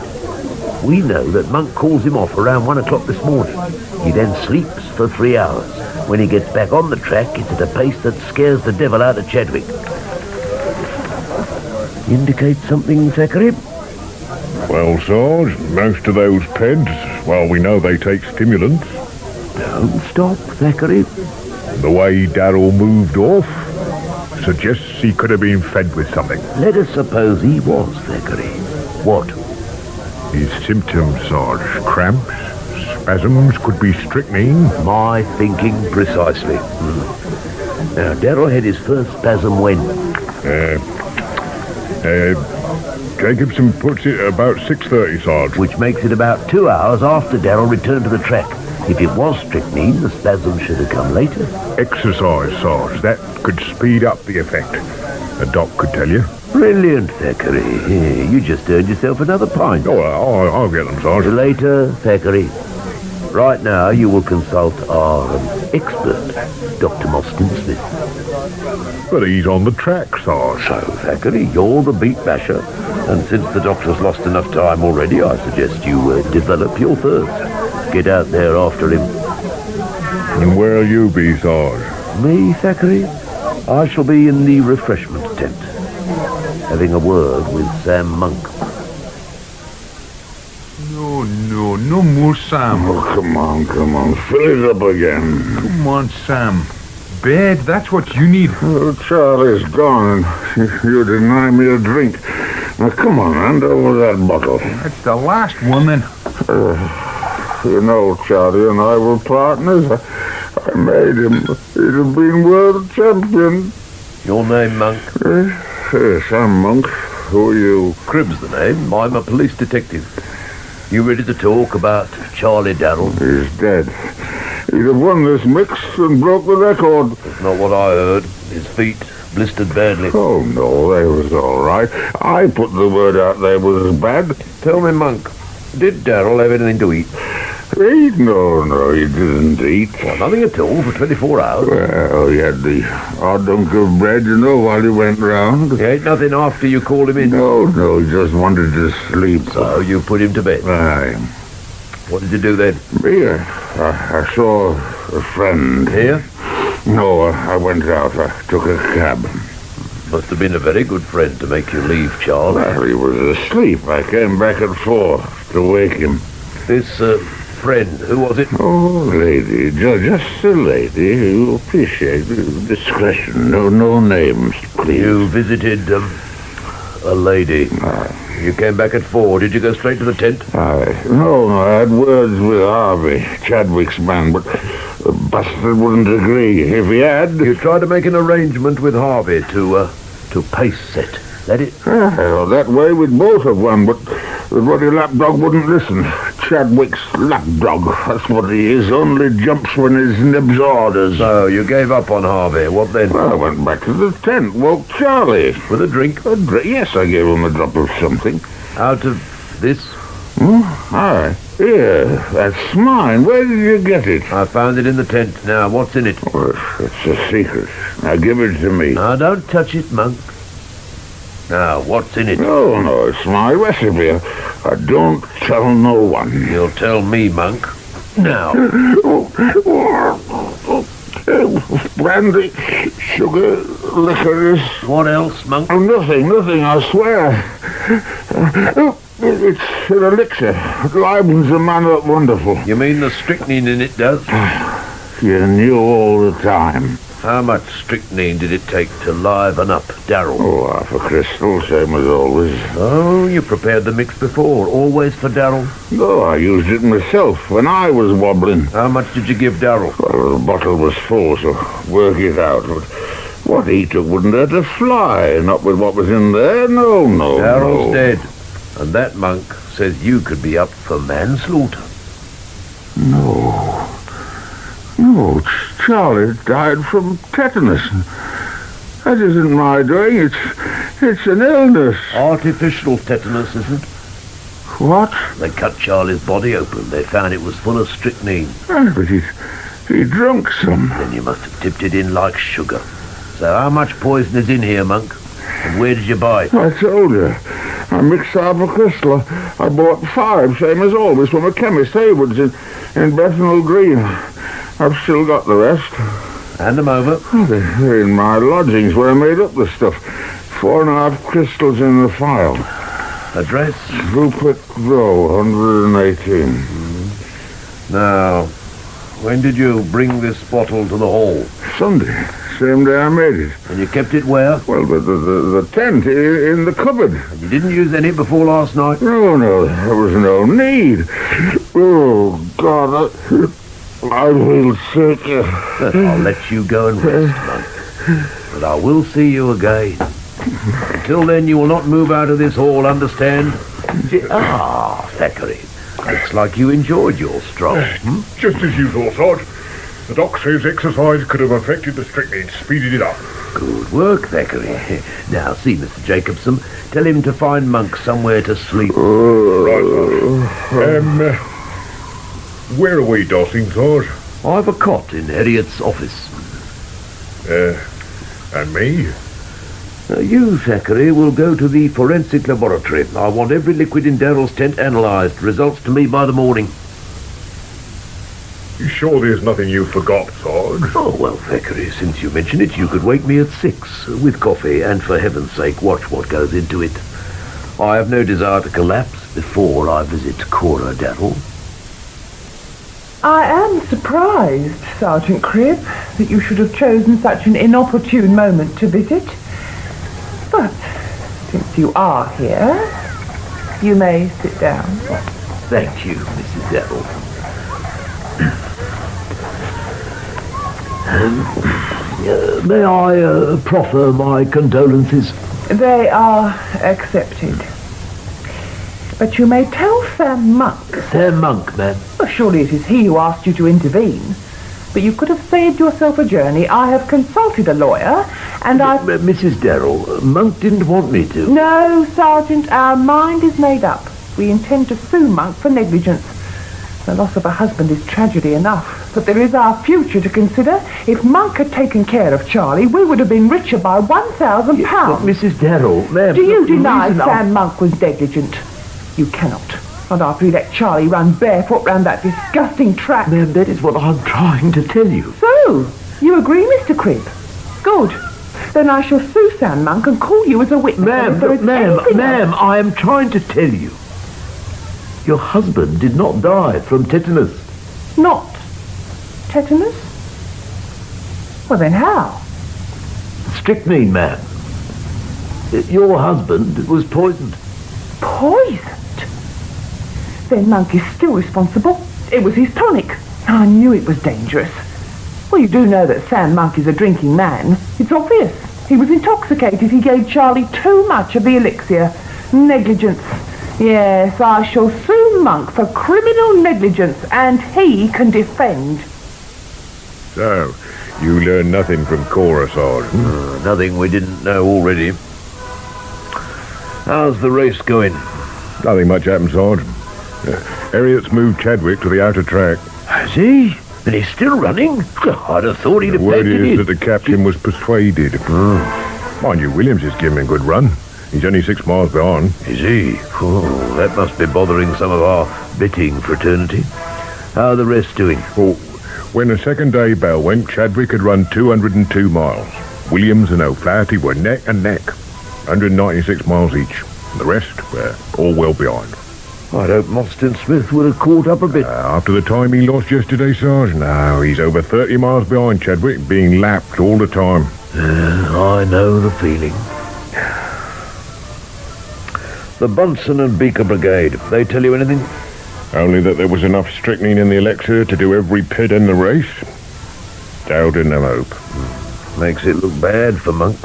We know that Monk calls him off around 1 o'clock this morning. He then sleeps for 3 hours. When he gets back on the track, it's at a pace that scares the devil out of Chadwick. Indicate something, Thackeray? Well, Sarge, most of those peds, well, we know they take stimulants. Don't stop, Thackeray. The way Darrell moved off suggests he could have been fed with something. Let us suppose he was, Thackeray. What? His symptoms, Sarge. Cramps, spasms, could be strychnine. My thinking precisely. Now, Darrell had his first spasm when? Jacobson puts it about 6:30, Sarge. Which makes it about 2 hours after Darrell returned to the track. If it was strychnine, the spasm should have come later. Exercise, Sarge. That could speed up the effect. A doc could tell you. Brilliant, Thackeray. You just earned yourself another pint. Oh, I'll get them, Sarge. Later, Thackeray. Right now, you will consult our expert, Dr. Mostyn-Smith. But he's on the track, Sarge. So, Thackeray, you're the beat basher. And since the doctor's lost enough time already, I suggest you develop your thirst. Get out there after him. And where'll you be, Sarge? Me, Thackeray? I shall be in the refreshment tent, having a word with Sam Monk. No more Sam. Oh, come on. Fill it up again. Come on, Sam. Bed, that's what you need. Oh, Charlie's gone, and you deny me a drink. Now, come on, hand over that bottle. That's the last one, then. You know, Charlie and I were partners. I made him. He'd have been world champion. Your name, Monk? Yes, I'm Monk. Who are you? Cribb's the name. I'm a police detective. You ready to talk about Charlie Darrell? He's dead. He'd have won this mix and broke the record. That's not what I heard. His feet blistered badly. Oh, no, they was all right. I put the word out they was bad. Tell me, Monk, did Darrell have anything to eat? Eat? No, he didn't eat. Well, nothing at all for 24 hours. Well, he had the odd hunk of bread, while he went round. He ate nothing after you called him in? No, he just wanted to sleep. So you put him to bed? Aye. What did you do then? Me, I saw a friend. Here? No, I went out. I took a cab. Must have been a very good friend to make you leave, Charles. Well, he was asleep. I came back at 4 to wake him. This, friend, who was it? Oh, lady, just a lady who appreciates discretion. No names, please. You visited, a lady. You came back at 4. Did you go straight to the tent? No, I had words with Harvey, Chadwick's man, but the bastard wouldn't agree. If he had... You tried to make an arrangement with Harvey to pace set. That it? Well, that way we'd both have won, but the bloody lapdog wouldn't listen. Chadwick's lapdog, that's what he is, only jumps when his nib's orders. So, you gave up on Harvey. What then? Well, I went back to the tent, woke Charlie. With a drink? Yes, I gave him a drop of something. Out of this? Aye. Here, that's mine. Where did you get it? I found it in the tent. Now, what's in it? Well, it's a secret. Now, give it to me. Now, don't touch it, Monk. Now, what's in it? No, it's my recipe. I don't tell no one. You'll tell me, Monk. Now. Brandy, sugar, licorice. What else, Monk? Nothing, I swear. It's an elixir. It livens a man up wonderful. You mean the strychnine in it does? You knew all the time. How much strychnine did it take to liven up Darrell? Oh, half a crystal, same as always. Oh, you prepared the mix before, always for Darrell? No, I used it myself when I was wobbling. How much did you give Darrell? Well, the bottle was full, so work it out. But what he took wouldn't hurt a fly, not with what was in there. No. Darrell's dead, and that monk says you could be up for manslaughter. No, Charlie died from tetanus. That isn't my doing. It's an illness. Artificial tetanus, isn't? What? They cut Charlie's body open. They found it was full of strychnine. But he drunk some. Then you must have tipped it in like sugar. So how much poison is in here, Monk? And where did you buy it? I told you. I mixed half a crystal. I bought 5, same as always, from a chemist, Haywood's, in Bethnal Green. I've still got the rest. Hand them over. They're in my lodgings where I made up the stuff. 4.5 crystals in the file. Address? Rupert Row, 118. Now, when did you bring this bottle to the hall? Sunday. Same day I made it. And you kept it where? Well, the tent in the cupboard. And you didn't use any before last night? No, there was no need. Oh, God, I feel sick. I'll let you go and rest, Monk. But I will see you again. Until then, you will not move out of this hall, understand? Thackeray. Looks like you enjoyed your stroll. Just as you thought, Sarge. The doc says exercise could have affected the strychnine, speeded it up. Good work, Thackeray. Now, see, Mr. Jacobson, tell him to find Monk somewhere to sleep. Where are we dossing, Sarge? I've a cot in Herriott's office. And me? You, Thackeray, will go to the forensic laboratory. I want every liquid in Darrell's tent analysed. Results to me by the morning. You sure there's nothing you forgot, Sarge? Oh, well, Thackeray, since you mention it, you could wake me at 6 with coffee, and for heaven's sake, watch what goes into it. I have no desire to collapse before I visit Cora, Darrell. I am surprised, Sergeant Cribb, that you should have chosen such an inopportune moment to visit. But since you are here, you may sit down. Thank you, Mrs. Darrell. May I proffer my condolences? They are accepted. But you may tell Sam Monk. Sam Monk, ma'am. Well, surely it is he who asked you to intervene. But you could have saved yourself a journey. I have consulted a lawyer, and Mrs. Darrell, Monk didn't want me to. No, Sergeant, our mind is made up. We intend to sue Monk for negligence. The loss of a husband is tragedy enough, but there is our future to consider. If Monk had taken care of Charlie, we would have been richer by £1,000. But Mrs. Darrell, ma'am... Do you deny Sam Monk was negligent? You cannot. Not after he let Charlie run barefoot round that disgusting track. Ma'am, that is what I'm trying to tell you. So, you agree, Mr. Cribb? Good. Then I shall sue Sam Monk and call you as a witness. Ma'am, I am trying to tell you. Your husband did not die from tetanus. Not tetanus? Well, then how? Strychnine, ma'am. Your husband was poisoned. Poisoned? Then Monk is still responsible. It was his tonic. I knew it was dangerous. Well, you do know that Sam Monk is a drinking man. It's obvious. He was intoxicated. He gave Charlie too much of the elixir. Negligence. Yes, I shall sue Monk for criminal negligence, and he can defend. So, you learned nothing from Cora, Sarge? Nothing we didn't know already. How's the race going? Nothing much happened, Sarge. Herriott's moved Chadwick to the outer track. Has he? And he's still running? I'd have thought he'd have The word painted is it. that the captain was persuaded. Mind you, Williams is giving him a good run. He's only 6 miles behind. Is he? Oh, that must be bothering some of our bitting fraternity. How are the rest doing? Well, when the second day bell went, Chadwick had run 202 miles. Williams and O'Flaherty were neck and neck. 196 miles each. The rest were all well behind. I'd hope Mostyn-Smith would have caught up a bit. After the time he lost yesterday, Sarge, no, he's over 30 miles behind Chadwick, being lapped all the time. I know the feeling. The Bunsen and Beaker Brigade, they tell you anything? Only that there was enough strychnine in the elixir to do every pit in the race. Darrell didn't have hope. Makes it look bad for Monk.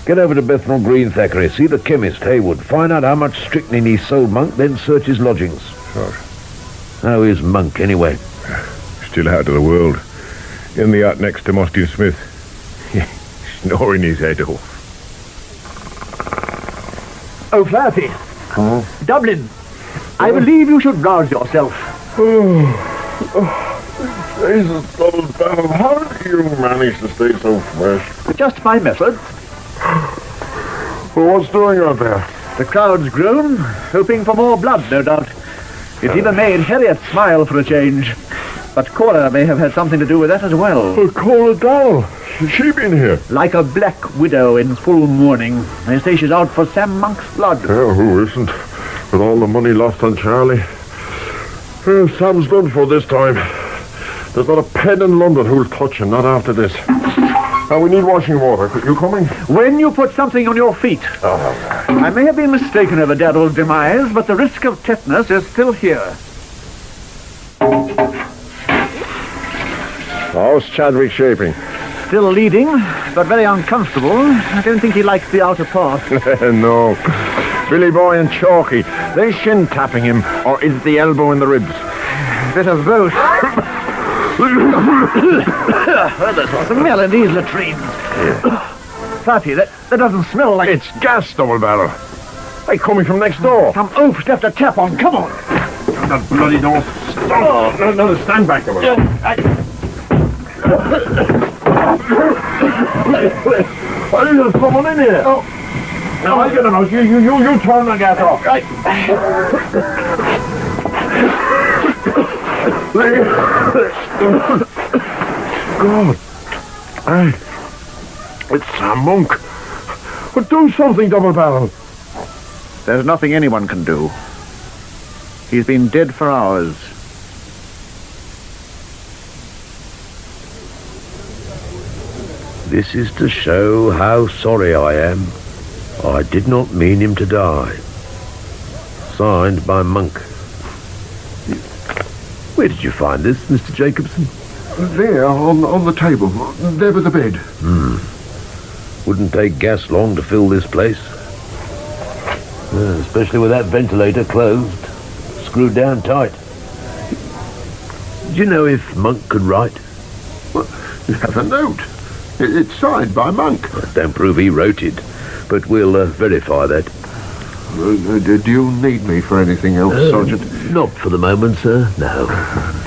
Get over to Bethnal Green, Thackeray. See the chemist, Haywood. Find out how much strychnine he sold Monk, then search his lodgings. Right. How is Monk, anyway? Still out of the world. In the hut next to Mostyn-Smith. Snoring his head off. O'Flaherty. Dublin. I believe you should rouse yourself. Jesus, Donald, how do you manage to stay so fresh? Just my method. Well, what's doing out there? The crowd's grown, hoping for more blood, no doubt. It even made Herriott smile for a change. But Cora may have had something to do with that as well. Cora Darrell. Has she been here? Like a black widow in full mourning. They say she's out for Sam Monk's blood. Yeah, who isn't? With all the money lost on Charlie. Well, Sam's done for this time. There's not a pen in London who'll touch him, not after this. Now, we need washing water. You coming? When you put something on your feet. I may have been mistaken over Darrell's demise, but the risk of tetanus is still here. How's Chadwick shaping? Still leading, but very uncomfortable. I don't think he likes the outer part. No. Billy Boy and Chalky, they shin tapping him, or is the elbow in the ribs? Bit of both. There's a smell in these latrines. Fatty, that doesn't smell like... It's gas, double barrel. Hey, coming from next door. Some oafs left a tap on. Come on. That bloody door. Stop. No, stand back, double barrel. There's someone in here. No, I get enough. You turn the gas off. God. Hey, it's a monk. But do something, double barrel. There's nothing anyone can do. He's been dead for hours. This is to show how sorry I am. I did not mean him to die. Signed by Monk. Where did you find this, Mr. Jacobson? There, on the table. There by the bed. Wouldn't take gas long to fill this place. Especially with that ventilator closed. Screwed down tight. Do you know if Monk could write? Well, you have a note. It's signed by Monk. Don't prove he wrote it, but we'll verify that. Do you need me for anything else, Sergeant? Not for the moment, sir, no.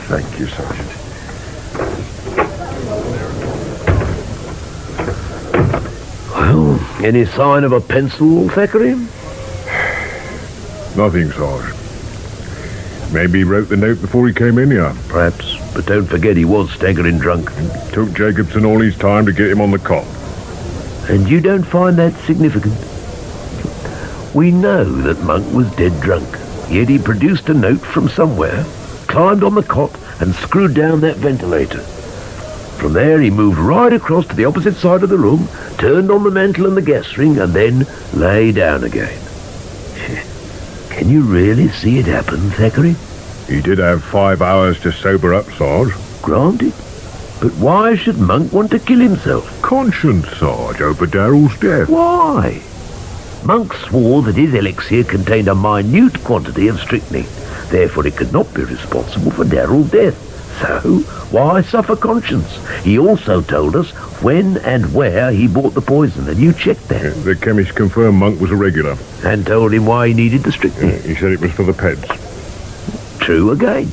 Thank you, Sergeant. Well, any sign of a pencil, Thackeray? Nothing, Sarge. Maybe he wrote the note before he came in here. Perhaps, but don't forget he was staggering drunk. Took Jacobson all his time to get him on the cot. And you don't find that significant? We know that Monk was dead drunk, yet he produced a note from somewhere, climbed on the cot and screwed down that ventilator. From there he moved right across to the opposite side of the room, turned on the mantle and the gas ring, and then lay down again. Can you really see it happen, Thackeray? He did have 5 hours to sober up, Sarge. Granted. But why should Monk want to kill himself? Conscience, Sarge, over Darrell's death. Why? Monk swore that his elixir contained a minute quantity of strychnine. Therefore it could not be responsible for Darrell's death. So, why suffer conscience? He also told us when and where he bought the poison, and you checked that. The chemist confirmed Monk was a regular. And told him why he needed the strychnine. He said it was for the peds. True again.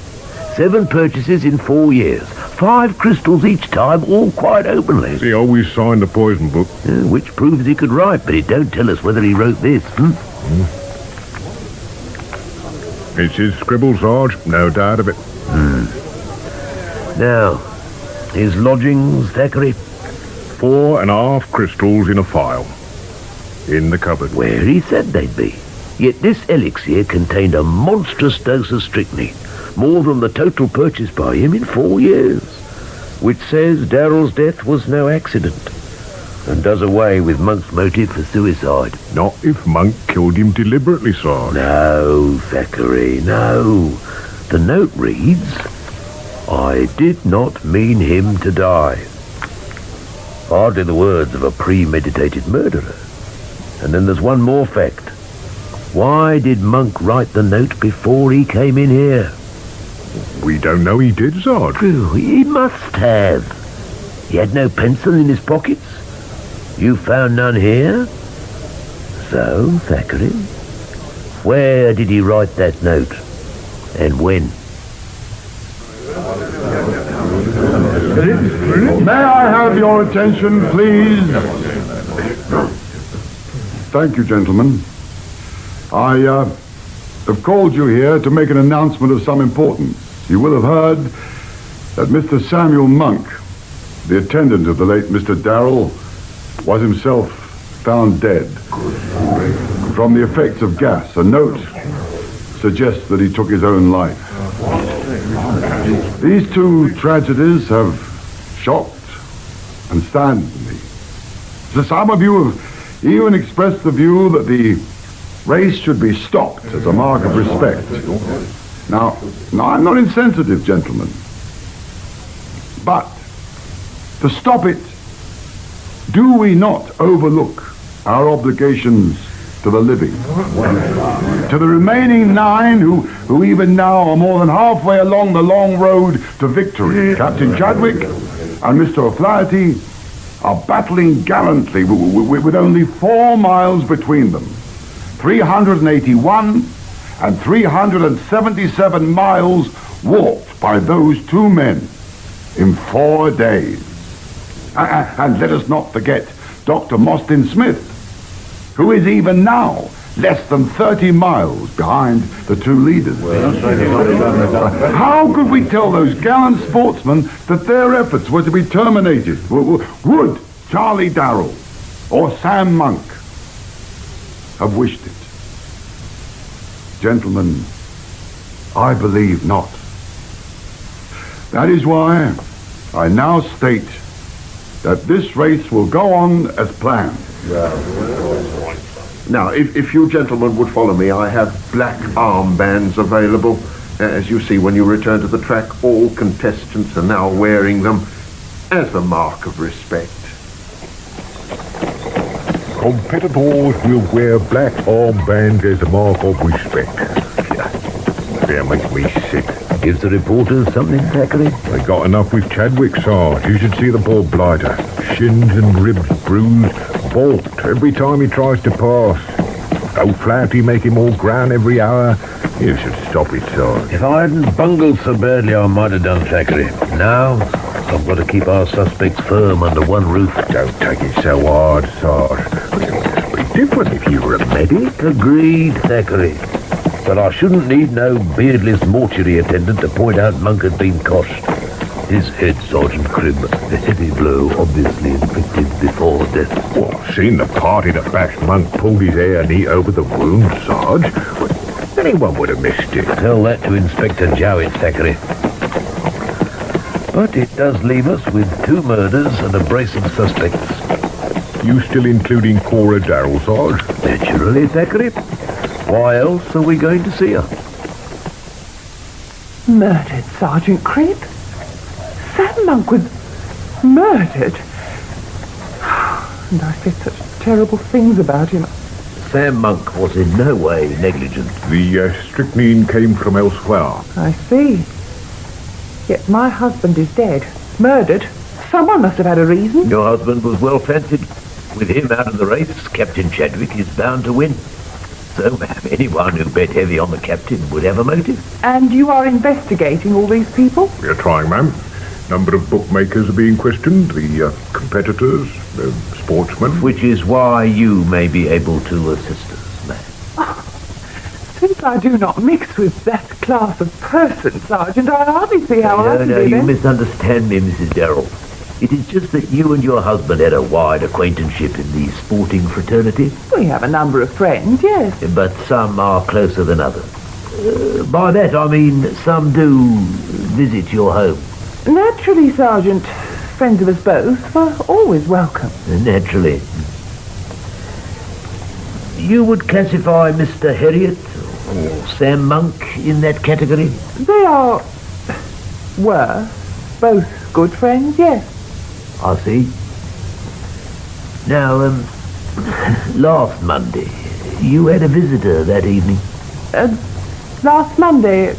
7 purchases in 4 years. 5 crystals each time, all quite openly. He always signed the poison book. Which proves he could write, but it don't tell us whether he wrote this. It's his scribble, Sarge. No doubt of it. Now, his lodgings, Thackeray? 4.5 crystals in a phial. In the cupboard. Where he said they'd be. Yet this elixir contained a monstrous dose of strychnine. More than the total purchased by him in 4 years. Which says Darrell's death was no accident. And does away with Monk's motive for suicide. Not if Monk killed him deliberately, Sarge. No, Thackeray, no. The note reads, I did not mean him to die. Hardly the words of a premeditated murderer. And then there's one more fact. Why did Monk write the note before he came in here? We don't know he did, Sarge. He must have. He had no pencil in his pockets. You found none here? So, Thackeray, where did he write that note? And when? May I have your attention, please? Thank you, gentlemen. I have called you here to make an announcement of some importance. You will have heard that Mr. Samuel Monk, the attendant of the late Mr. Darrell, was himself found dead from the effects of gas. A note suggests that he took his own life. These 2 tragedies have shocked and saddened me. So some of you have even expressed the view that the race should be stopped as a mark of respect. Now I'm not insensitive, gentlemen. But to stop it, do we not overlook our obligations to the living. To the remaining 9 who even now are more than halfway along the long road to victory, Captain Chadwick and Mr. O'Flaherty are battling gallantly with only 4 miles between them. 381 and 377 miles walked by those 2 men in 4 days. And let us not forget Dr. Mostyn-Smith, who is even now less than 30 miles behind the 2 leaders. How could we tell those gallant sportsmen that their efforts were to be terminated? Would Charlie Darrell or Sam Monk have wished it? Gentlemen, I believe not. That is why I now state that this race will go on as planned. Now, if you gentlemen would follow me, I have black armbands available. As you see, when you return to the track, all contestants are now wearing them as a mark of respect. Competitors will wear black armbands as a mark of respect. That makes me sick. Gives the reporters something, Thackeray? They got enough with Chadwick, Sarge. You should see the poor blighter. Shins and ribs bruised, balked every time he tries to pass. O'Flaherty making more ground every hour. You should stop it, Sarge. If I hadn't bungled so badly, I might have done, Thackeray. Now, I've got to keep our suspects firm under one roof. Don't take it so hard, Sarge. It'll be different if you were a medic. Agreed, Thackeray. But I shouldn't need no beardless mortuary attendant to point out Monk had been coshed. His head, Sergeant Cribb, a heavy blow, obviously inflicted before death. Well, seen the party that bashed Monk pulled his hair knee over the wound, Sarge. Anyone would have missed it. Tell that to Inspector Jowett, Thackeray. But it does leave us with 2 murders and a brace of suspects. You still including Cora Darrell, Sarge? Naturally, Thackeray. Why else are we going to see her? Murdered, Sergeant Cribb? Sam Monk was murdered? And I said such terrible things about him. Sam Monk was in no way negligent. The strychnine came from elsewhere. I see. Yet my husband is dead. Murdered. Someone must have had a reason. Your husband was well fancied. With him out of the race, Captain Chadwick is bound to win. So, ma'am, anyone who bet heavy on the captain would have a motive. And you are investigating all these people? We are trying, ma'am. Number of bookmakers are being questioned, the competitors, the sportsmen. Which is why you may be able to assist us, ma'am. Oh, since I do not mix with that class of person, Sergeant, I hardly see how I can No, do you this. misunderstand me, Mrs. Darrell. It is just that you and your husband had a wide acquaintanceship in the sporting fraternity. We have a number of friends, yes. But some are closer than others. By that I mean some do visit your home. Naturally, Sergeant. Friends of us both were always welcome. Naturally. You would classify Mr. Herriott or Sam Monk in that category? They were both good friends, yes. I see. Now, last Monday, you had a visitor that evening. Last Monday?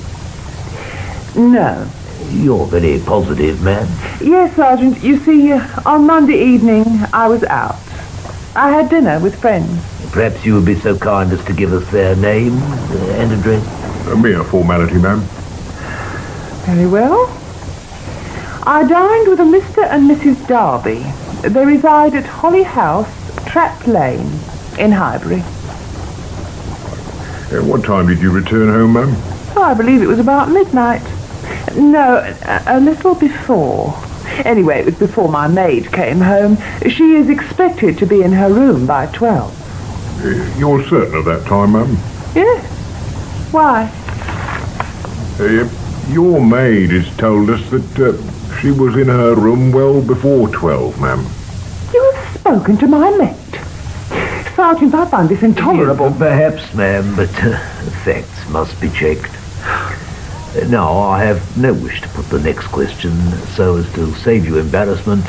No. You're very positive, ma'am. Yes, Sergeant. You see, on Monday evening, I was out. I had dinner with friends. Perhaps you would be so kind as to give us their names and address. A mere formality, ma'am. Very well. I dined with a Mr. and Mrs. Darby. They reside at Holly House, Trap Lane, in Highbury. At what time did you return home, ma'am? Oh, I believe it was about midnight. No, a little before. Anyway, it was before my maid came home. She is expected to be in her room by 12. You're certain of that time, ma'am? Yes. Why? Your maid has told us that she was in her room well before 12, ma'am. You have spoken to my maid? Sergeant, I find this intolerable. Yes, perhaps, ma'am, but facts must be checked. No, I have no wish to put the next question, so as to save you embarrassment,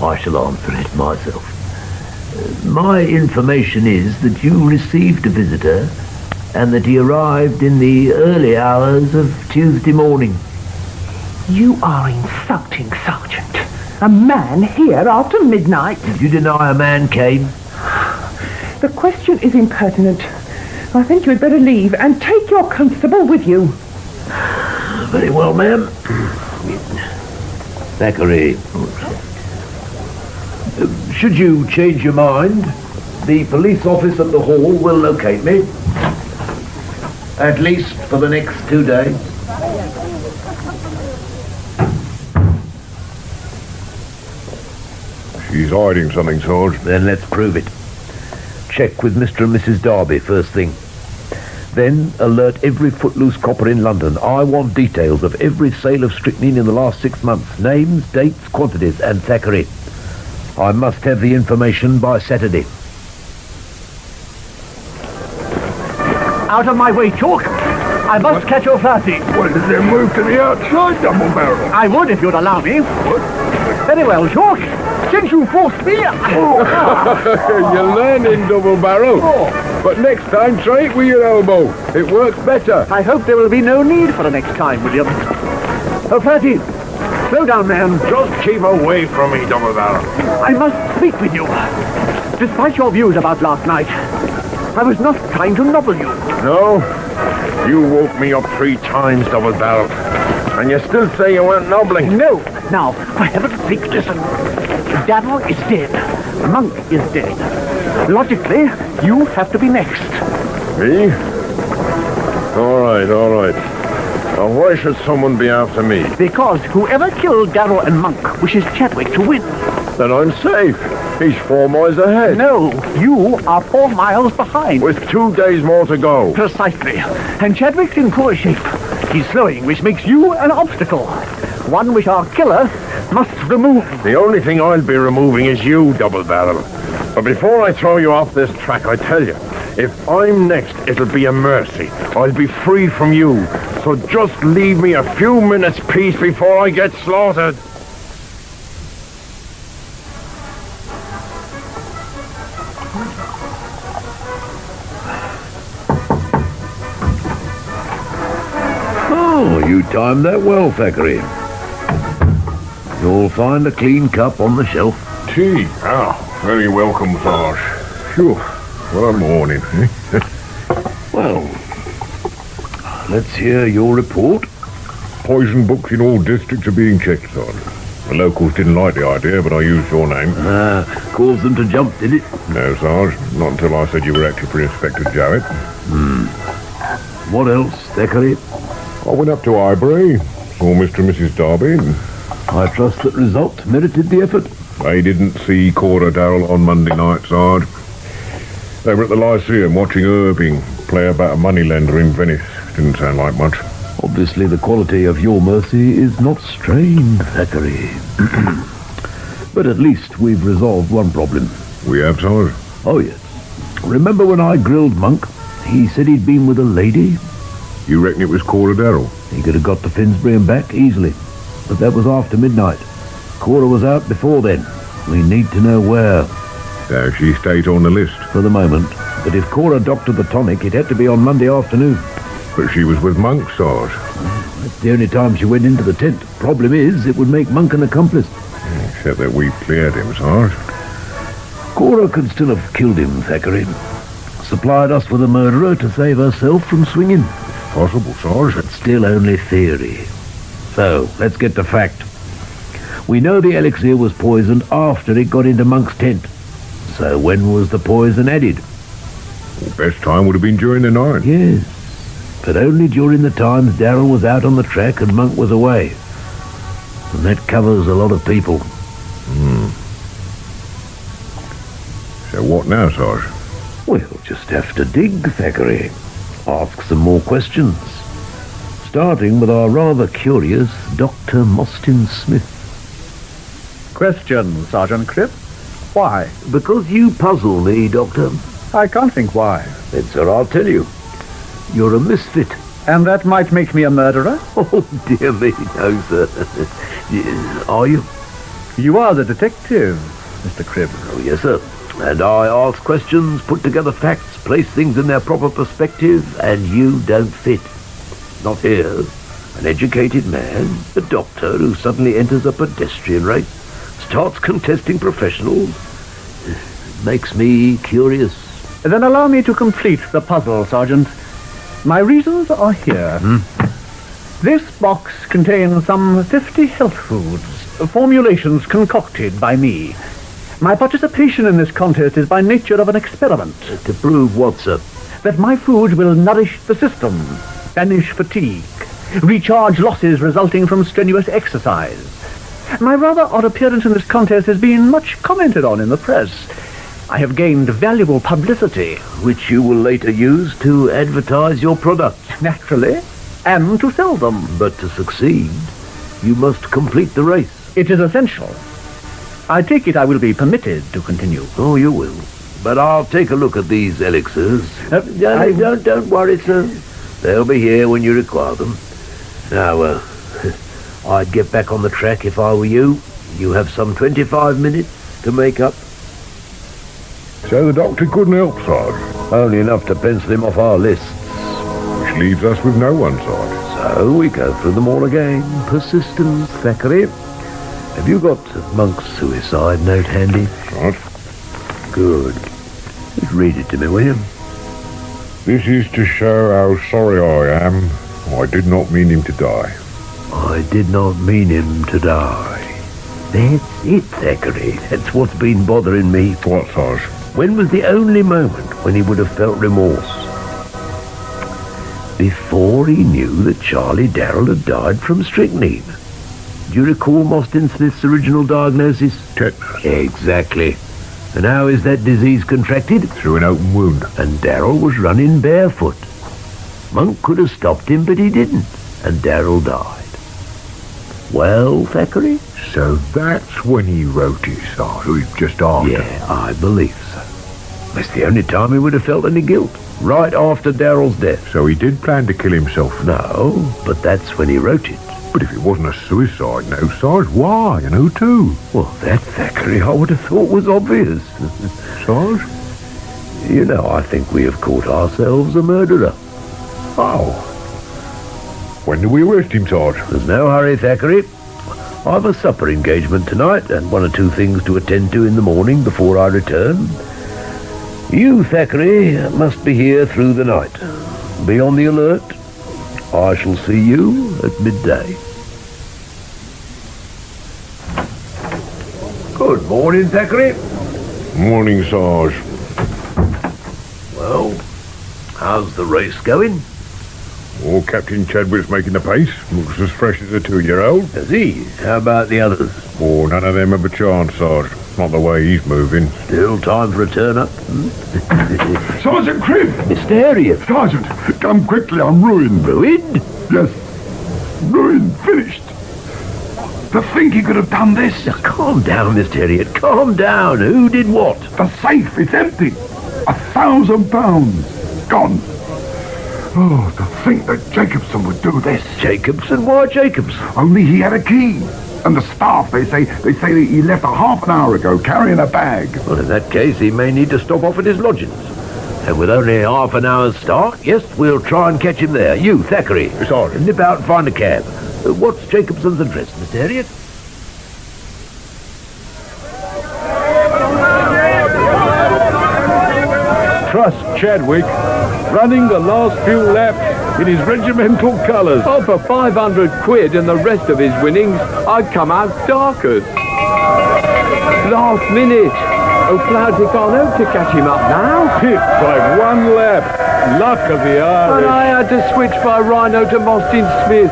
I shall answer it myself. My information is that you received a visitor and that he arrived in the early hours of Tuesday morning. You are insulting, Sergeant. A man here after midnight. Did you deny a man came? The question is impertinent. I think you had better leave and take your constable with you. Very well, ma'am. Thackeray. Should you change your mind, the police office at the hall will locate me. At least for the next 2 days. She's hiding something, Sarge. Then let's prove it. Check with Mr. and Mrs. Darby first thing. Then alert every footloose copper in London. I want details of every sale of strychnine in the last 6 months. Names, dates, quantities, and Thackeray. I must have the information by Saturday. Out of my way, Chalk. I must catch your O'Flaherty. Well, does they move to the outside, Double Barrel? I would if you'd allow me. What? Very well, Chalk. Since you forced me... You're learning, Double Barrel. But next time, try it with your elbow. It works better. I hope there will be no need for the next time, William. O'Flaherty, slow down, man. Just keep away from me, Double Barrel. I must speak with you. Despite your views about last night, I was not trying to nobble you. No? You woke me up 3 times, Double Barrel. And you still say you weren't nobbling? No. Now, for heaven's sake, listen. Darrell is dead. Monk is dead. Logically, you have to be next. Me? All right. Now, why should someone be after me? Because whoever killed Darrell and Monk wishes Chadwick to win. Then I'm safe. He's 4 miles ahead. No, you are 4 miles behind. With 2 days more to go. Precisely. And Chadwick's in poor shape. He's slowing, which makes you an obstacle. One which our killer must remove. The only thing I'll be removing is you, Double Barrel. But before I throw you off this track, I tell you, if I'm next, it'll be a mercy. I'll be free from you. So just leave me a few minutes' peace before I get slaughtered. Oh, you timed that well, Thackeray. You'll find a clean cup on the shelf. Tea? Very welcome, Sarge. Sure. What a morning, eh? Well, let's hear your report. Poison books in all districts are being checked, Sarge. The locals didn't like the idea, but I used your name. Caused them to jump, did it? No, Sarge. Not until I said you were acting for Inspector Jarrett. What else, Thackeray? I went up to Highbury, saw Mr. and Mrs. Darby. I trust that result merited the effort. They didn't see Cora Darrell on Monday night, Sarge. They were at the Lyceum watching Irving play about a moneylender in Venice. Didn't sound like much. Obviously, the quality of your mercy is not strained, Thackeray. But at least we've resolved one problem. We have, Sarge? Oh, yes. Remember when I grilled Monk? He said he'd been with a lady. You reckon it was Cora Darrell? He could have got to Finsbury and back easily. But that was after midnight. Cora was out before then. We need to know where. So she stayed on the list? For the moment. But if Cora doctored the tonic, it had to be on Monday afternoon. But she was with Monk, Sarge. That's the only time she went into the tent. Problem is, it would make Monk an accomplice. Except that we've cleared him, Sarge. Cora could still have killed him, Thackeray. Supplied us with a murderer to save herself from swinging. Possible, Sarge. But still only theory. So, let's get to fact. We know the elixir was poisoned after it got into Monk's tent. So when was the poison added? Well, best time would have been during the night. Yes, but only during the times Darrell was out on the track and Monk was away. And that covers a lot of people. So what now, Sarge? We'll just have to dig, Thackeray. Ask some more questions. Starting with our rather curious Dr. Mostyn-Smith. Question, Sergeant Cribb. Why? Because you puzzle me, Doctor. I can't think why. Then, sir, I'll tell you. You're a misfit. And that might make me a murderer? Oh, dear me, no, sir. Are you? You are the detective, Mr. Cribb. Oh, yes, sir. And I ask questions, put together facts, place things in their proper perspective, and you don't fit. Not here. An educated man, a doctor who suddenly enters a pedestrian race, starts contesting professionals. Makes me curious. Then allow me to complete the puzzle, Sergeant. My reasons are here. This box contains some 50 health foods, formulations concocted by me. My participation in this contest is by nature of an experiment. To prove what, sir? That my food will nourish the system, banish fatigue, recharge losses resulting from strenuous exercise. My rather odd appearance in this contest has been much commented on in the press. I have gained valuable publicity. Which you will later use to advertise your products. Naturally, and to sell them. But to succeed, you must complete the race. It is essential. I take it I will be permitted to continue. Oh, you will. But I'll take a look at these elixirs. Don't worry, sir. They'll be here when you require them. Now, I'd get back on the track if I were you. You have some 25 minutes to make up. So the doctor couldn't help, Sarge? Only enough to pencil him off our lists. Which leaves us with no one, Sarge. So we go through them all again. Persistence, Thackeray. Have you got Monk's suicide note handy? Sarge. Good. Just read it to me, will you? This is to show how sorry I am. I did not mean him to die. I did not mean him to die. That's it, Thackeray. That's what's been bothering me. What, Sarge? When was the only moment when he would have felt remorse? Before he knew that Charlie Darrell had died from strychnine. Do you recall Mostyn-Smith's original diagnosis? Tetanus. Exactly. And how is that disease contracted? Through an open wound. And Darrell was running barefoot. Monk could have stopped him, but he didn't. And Darrell died. Well, Thackeray? So that's when he wrote it, Sarge, or just after? Yeah, I believe so. That's the only time he would have felt any guilt. Right after Darrell's death. So he did plan to kill himself? No, but that's when he wrote it. But if it wasn't a suicide note, Sarge, why and who to? Well, that, Thackeray, I would have thought was obvious. Sarge? You know, I think we have caught ourselves a murderer. Oh. When do we arrest him, Sarge? There's no hurry, Thackeray. I've a supper engagement tonight and one or two things to attend to in the morning before I return. You, Thackeray, must be here through the night. Be on the alert. I shall see you at midday. Good morning, Thackeray. Morning, Sarge. Well, how's the race going? Oh, Captain Chadwick's making the pace. Looks as fresh as a 2-year-old. Is he? How about the others? Oh, none of them have a chance, Sarge. Not the way he's moving. Still time for a turn-up. Sergeant Cribb! Mr. Herriott. Sergeant, come quickly, I'm ruined. Ruined? Yes. Ruined, finished. To think he could have done this. Now, calm down, Mr. Herriott. Calm down. Who did what? The safe, it's empty. £1,000. Gone. Oh, to think that Jacobson would do this. Jacobson? Why Jacobson? Only he had a key. And the staff, they say that he left half an hour ago carrying a bag. Well, in that case, he may need to stop off at his lodgings. And with only half an hour's start, yes, we'll try and catch him there. You, Thackeray. Sorry. Nip out and find a cab. What's Jacobson's address, Mr. Herriott? Trust Chadwick, running the last few laps in his regimental colours. Oh, for 500 quid and the rest of his winnings, I'd come out darkest. Last minute. O'Flaherty can't hope to catch him up now. Pipped by 1 lap. Luck of the Irish. And I had to switch by Rhino to Mostyn-Smith.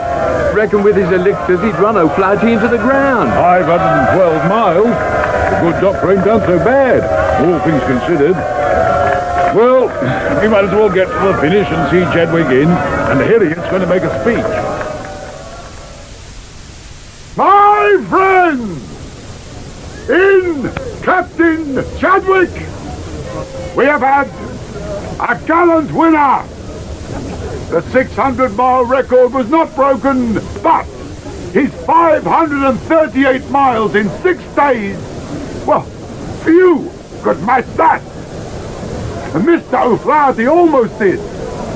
Reckon with his elixirs he'd run O'Flaherty into the ground. 512 miles. The good doctor ain't done so bad, all things considered. Well, we might as well get to the finish and see Chadwick in, and Herriott's going to make a speech. My friends! In Captain Chadwick! We have had a gallant winner! The 600-mile record was not broken, but his 538 miles in 6 days, well, for you, could match that. And Mr. O'Flaherty almost did,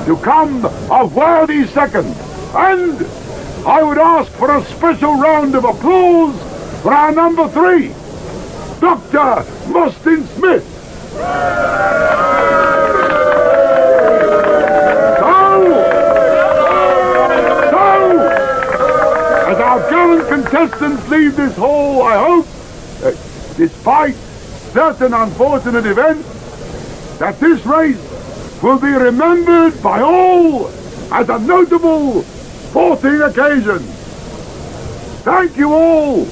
to come a worthy second. And I would ask for a special round of applause for our number 3, Dr. Mostyn-Smith. As our gallant contestants leave this hall, I hope, despite certain unfortunate events, that this race will be remembered by all as a notable sporting occasion. Thank you all,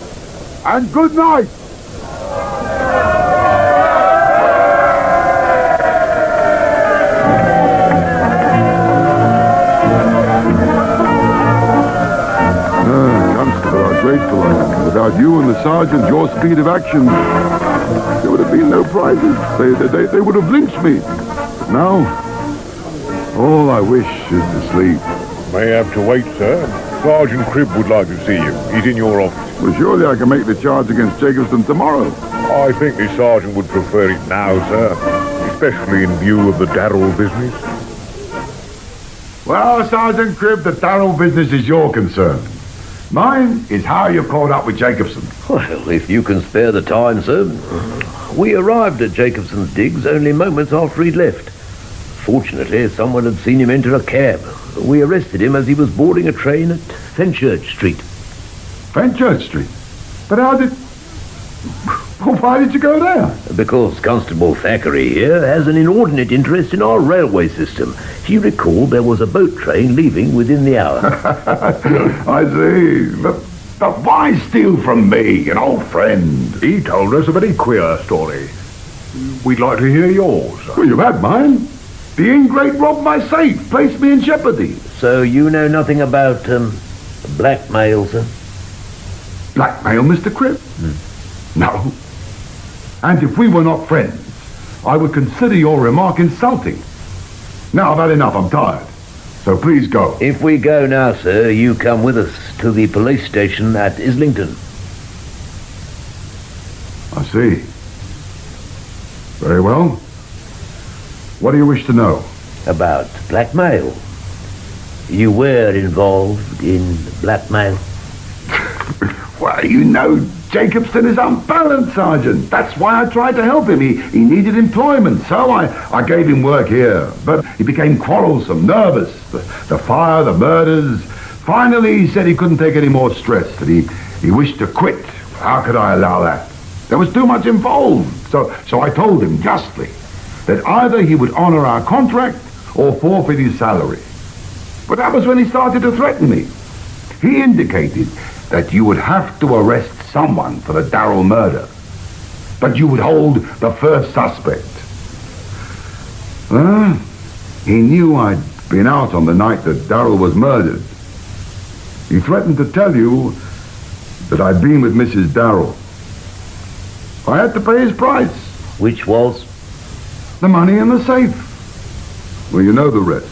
and good night. Constable, how grateful I am. Without you and the sergeant, your speed of action, there would have been no prizes. They would have lynched me. But now, all I wish is to sleep. May have to wait, sir. Sergeant Cribb would like to see you. He's in your office. Well, surely I can make the charge against Jacobson tomorrow. I think the sergeant would prefer it now, sir. Especially in view of the Darrell business. Well, Sergeant Cribb, the Darrell business is your concern. Mine is how you caught up with Jacobson. Well, if you can spare the time, sir. We arrived at Jacobson's digs only moments after he'd left. Fortunately, someone had seen him enter a cab. We arrested him as he was boarding a train at Fenchurch Street. Fenchurch Street? But how did... Well, why did you go there? Because Constable Thackeray here has an inordinate interest in our railway system. If you recall, there was a boat train leaving within the hour. I see. But why steal from me, an old friend? He told us a very queer story. We'd like to hear yours. Well, you've had mine. The ingrate robbed my safe, placed me in jeopardy. So you know nothing about blackmail, sir? Blackmail, Mr. Cribb? No. And if we were not friends, I would consider your remark insulting. Now I've had enough, I'm tired. So please go. If we go now, sir, you come with us to the police station at Islington. I see. Very well. What do you wish to know? About blackmail. You were involved in blackmail? Well, you know, Jacobson is unbalanced, Sergeant. That's why I tried to help him. He needed employment, so I gave him work here. But he became quarrelsome, nervous. The fire, the murders. Finally, he said he couldn't take any more stress, that he wished to quit. How could I allow that? There was too much involved. So I told him justly that either he would honor our contract or forfeit his salary. But that was when he started to threaten me. He indicated that you would have to arrest someone for the Darrell murder, but you would hold the first suspect. He knew I'd been out on the night that Darrell was murdered. He threatened to tell you that I'd been with Mrs. Darrell. I had to pay his price. Which was? The money in the safe. Well, you know the rest.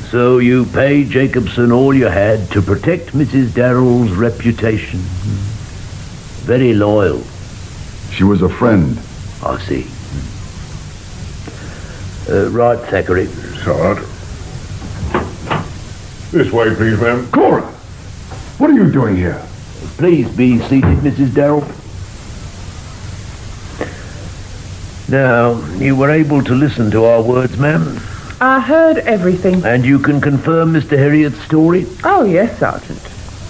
So you paid Jacobson all you had to protect Mrs. Darrell's reputation. Very loyal. She was a friend. I see. Right, Thackeray. Sergeant. This way, please, ma'am. Cora! What are you doing here? Please be seated, Mrs. Darrell. Now, you were able to listen to our words, ma'am? I heard everything. And you can confirm Mr. Herriott's story? Oh, yes, Sergeant.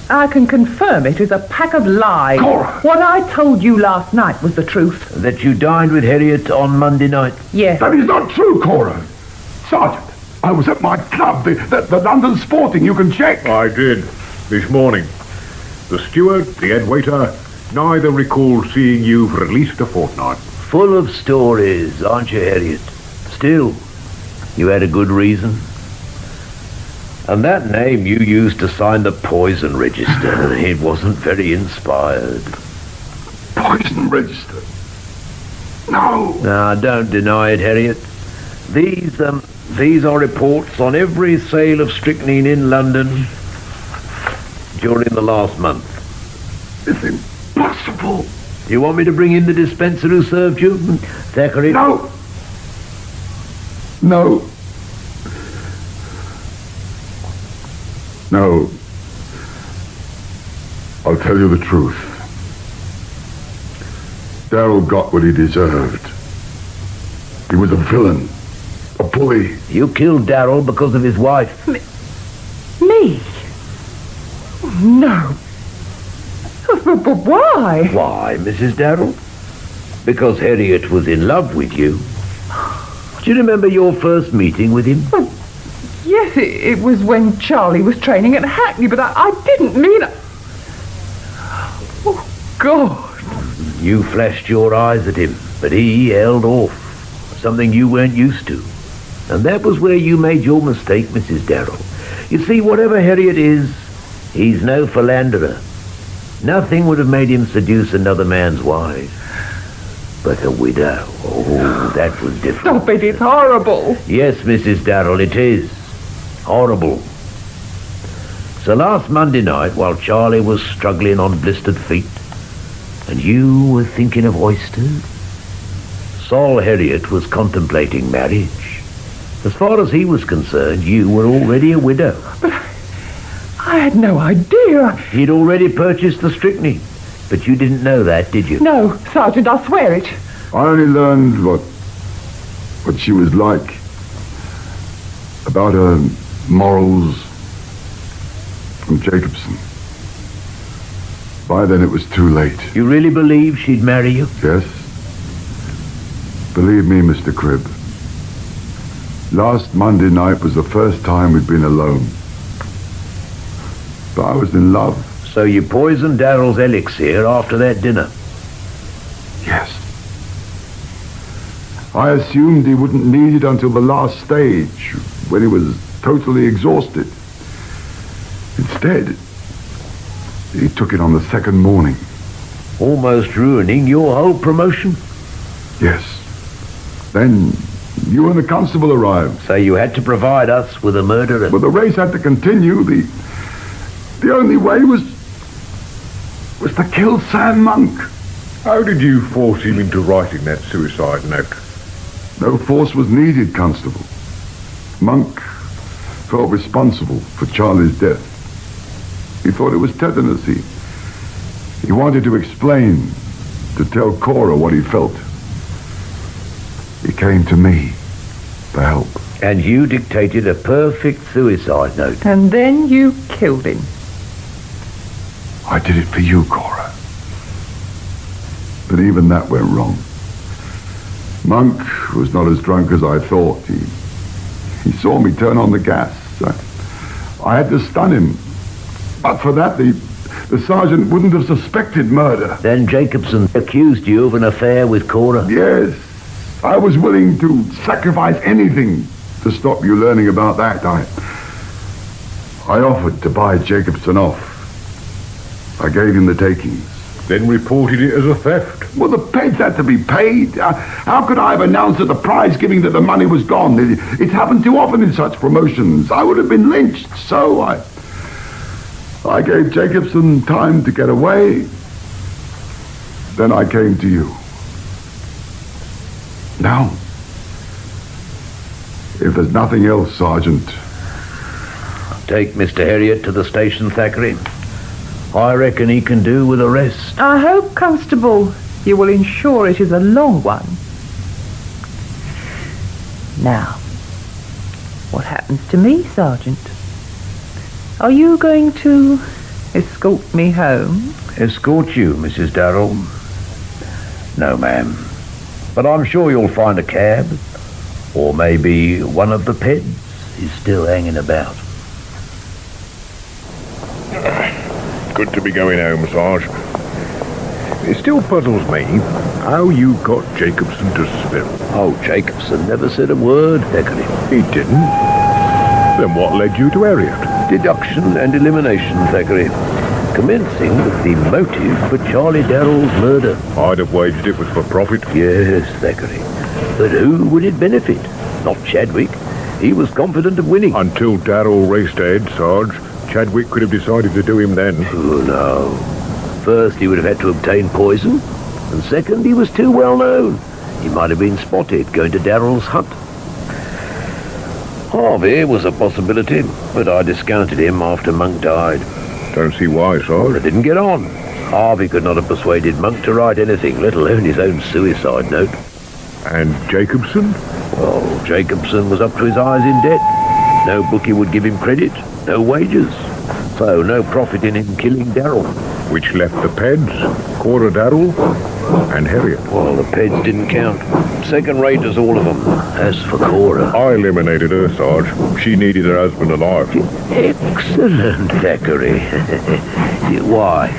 I can confirm it is a pack of lies. Cora! What I told you last night was the truth. That you dined with Herriott on Monday night? Yes. That is not true, Cora. Sergeant, I was at my club, the London Sporting. You can check. I did, this morning. The steward, the head waiter, neither recall seeing you for at least a fortnight. Full of stories, aren't you, Herriott? Still, you had a good reason. And that name you used to sign the poison register, it wasn't very inspired. Poison register? No. Now, don't deny it, Herriott. These are reports on every sale of strychnine in London during the last month. It's impossible. You want me to bring in the dispenser who served you? Thackeray? No! No. No. I'll tell you the truth. Darrell got what he deserved. He was a villain. A bully. You killed Darrell because of his wife. Me? No. But why? Why, Mrs. Darrell? Because Herriott was in love with you. Do you remember your first meeting with him? Well, yes, it was when Charlie was training at Hackney, but I didn't mean... Oh, God. You flashed your eyes at him, but he held off. Something you weren't used to. And that was where you made your mistake, Mrs. Darrell. You see, whatever Herriott is, he's no philanderer. Nothing would have made him seduce another man's wife. But a widow, oh, that was different. Stop it, it's horrible. Yes, Mrs. Darrell, it is. Horrible. So last Monday night, while Charlie was struggling on blistered feet, and you were thinking of oysters, Sol Herriott was contemplating marriage. As far as he was concerned, you were already a widow. But I had no idea. He'd already purchased the strychnine. But you didn't know that, did you? No, Sergeant, I swear it. I only learned what she was like. About her morals from Jacobson. By then it was too late. You really believe she'd marry you? Yes. Believe me, Mr. Cribb. Last Monday night was the first time we'd been alone. But I was in love. So you poisoned Darrell's elixir after that dinner? Yes. I assumed he wouldn't need it until the last stage, when he was totally exhausted. Instead, he took it on the second morning. Almost ruining your whole promotion? Yes. Then you and the constable arrived. So you had to provide us with a murderer? Well, the race had to continue. The only way was to kill Sam Monk. How did you force him into writing that suicide note? No force was needed, Constable. Monk felt responsible for Charlie's death. He thought it was tetanus. He wanted to explain, to tell Cora what he felt. He came to me for help. And you dictated a perfect suicide note. And then you killed him. I did it for you, Cora. But even that went wrong. Monk was not as drunk as I thought. He saw me turn on the gas. I had to stun him. But for that, the sergeant wouldn't have suspected murder. Then Jacobson accused you of an affair with Cora? Yes. I was willing to sacrifice anything to stop you learning about that. I offered to buy Jacobson off. I gave him the takings. Then reported it as a theft. Well, the peds had to be paid. How could I have announced at the prize giving that the money was gone? It's happened too often in such promotions. I would have been lynched. So I gave Jacobson time to get away. Then I came to you. Now, if there's nothing else, Sergeant. Take Mr. Herriott to the station, Thackeray. I reckon he can do with a rest. I hope, Constable, you will ensure it is a long one. Now, what happens to me, Sergeant? Are you going to escort me home? Escort you, Mrs. Darrell? No, ma'am. But I'm sure you'll find a cab. Or maybe one of the peds is still hanging about. Good to be going home, Sarge. It still puzzles me how you got Jacobson to spill. Oh, Jacobson never said a word, Thackeray. He didn't? Then what led you to Herriott? Deduction and elimination, Thackeray. Commencing with the motive for Charlie Darrell's murder. I'd have waged it was for profit. Yes, Thackeray. But who would it benefit? Not Chadwick. He was confident of winning. Until Darrell raced ahead, Sarge. Chadwick could have decided to do him then. Oh, no. First, he would have had to obtain poison. And second, he was too well known. He might have been spotted going to Darrell's hut. Harvey was a possibility, but I discounted him after Monk died. Don't see why, Sarge. They didn't get on. Harvey could not have persuaded Monk to write anything, let alone his own suicide note. And Jacobson? Well, Jacobson was up to his eyes in debt. No bookie would give him credit, no wages. So no profit in him killing Darrell. Which left the Peds, Cora, Darrell, and Herriott. Well, the Peds didn't count. Second rate as all of them. As for Cora... I eliminated her, Sarge. She needed her husband alive. Excellent, Thackeray. Why?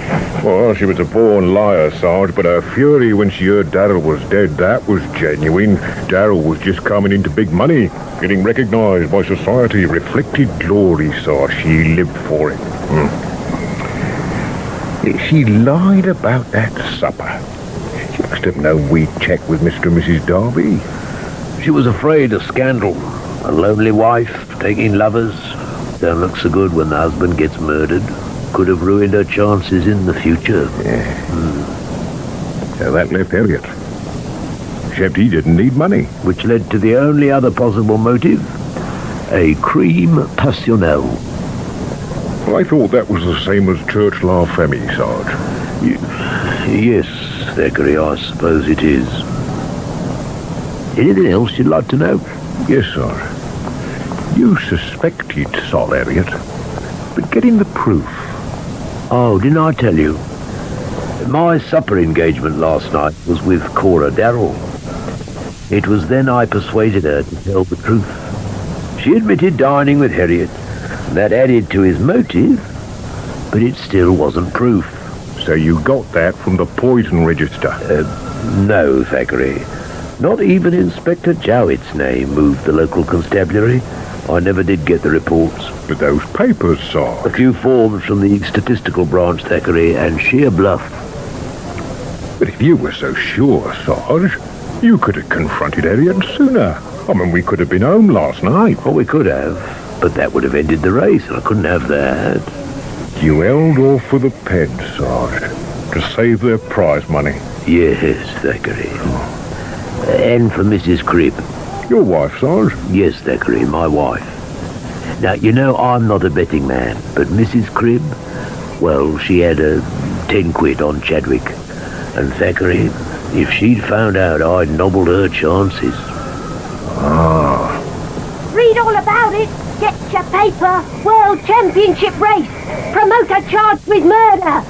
Well, she was a born liar, Sarge, but her fury when she heard Darrell was dead, that was genuine. Darrell was just coming into big money, getting recognised by society, reflected glory, Sarge. She lived for it. She lied about that supper. She must have known we'd check with Mr. and Mrs. Darby. She was afraid of scandal. A lonely wife, taking lovers. Don't look so good when the husband gets murdered. Could have ruined her chances in the future. Yeah. So that left Herriott. Except he didn't need money. Which led to the only other possible motive. A crime passionnel. Well, I thought that was the same as Church La Femme, Sarge. Yes, Thackeray, I suppose it is. Anything else you'd like to know? Yes, sir. You suspected Sol Herriott, but getting the proof. Oh, didn't I tell you? My supper engagement last night was with Cora Darrell. It was then I persuaded her to tell the truth. She admitted dining with Herriott. That added to his motive, but it still wasn't proof. So you got that from the poison register? No, Thackeray. Not even Inspector Jowett's name moved the local constabulary. I never did get the reports. But those papers, Sarge. A few forms from the statistical branch, Thackeray, and sheer bluff. But if you were so sure, Sarge, you could have confronted Herriott sooner. I mean, we could have been home last night. Well, we could have, but that would have ended the race, and I couldn't have that. You held off for the Peds, Sarge, to save their prize money. Yes, Thackeray. And for Mrs. Cribb. Your wife, Sarge? Yes, Thackeray, my wife. Now, you know I'm not a betting man, but Mrs. Cribb, well, she had 10 quid on Chadwick. And Thackeray, if she'd found out I'd nobbled her chances. Ah. Read all about it. Get your paper. World Championship race. Promoter charged with murder.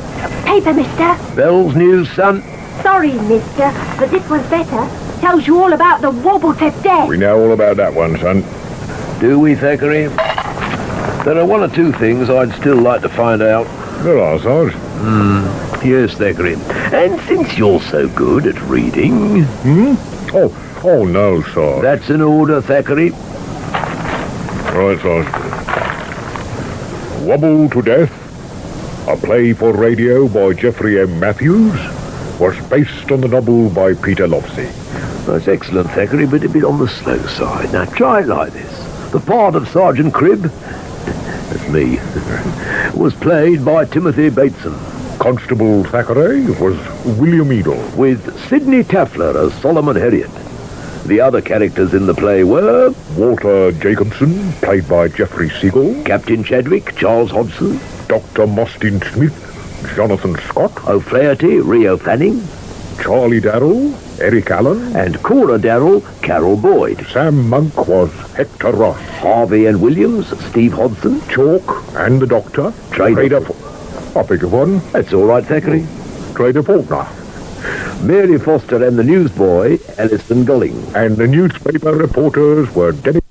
Paper, mister. Bell's News, son. Sorry, mister, but this one's better. Tells you all about the Wobble to death. We know all about that one, son. Do we, Thackeray? There are one or two things I'd still like to find out. There are, Sarge. Yes, Thackeray. And since you're so good at reading... Oh, no, Sarge. That's an order, Thackeray. Right, Sarge. Wobble to Death, a play for radio by Geoffrey M. Matthews, was based on the novel by Peter Lovesey. That's excellent, Thackeray, but a bit on the slow side. Now, try it like this. The part of Sergeant Cribb, that's me, was played by Timothy Bateson. Constable Thackeray was William Eedle. With Sidney Tafler as Solomon Herriott. The other characters in the play were... Walter Jacobson, played by Geoffrey Segal. Captain Chadwick, Charles Hodgson. Dr. Mostyn-Smith, Jonathan Scott. O'Flaherty, Rio Fanning. Charlie Darrell, Eric Allan. And Cora Darrell, Carole Boyd. Sam Monk was Hector Ross. Harvey and Williams, Steve Hodson. Chalk and the Doctor. Trader... I beg your pardon? That's all right, Thackeray. Trader Faulkner. Mary Foster and the newsboy, Alison Gollings. And the newspaper reporters were Denis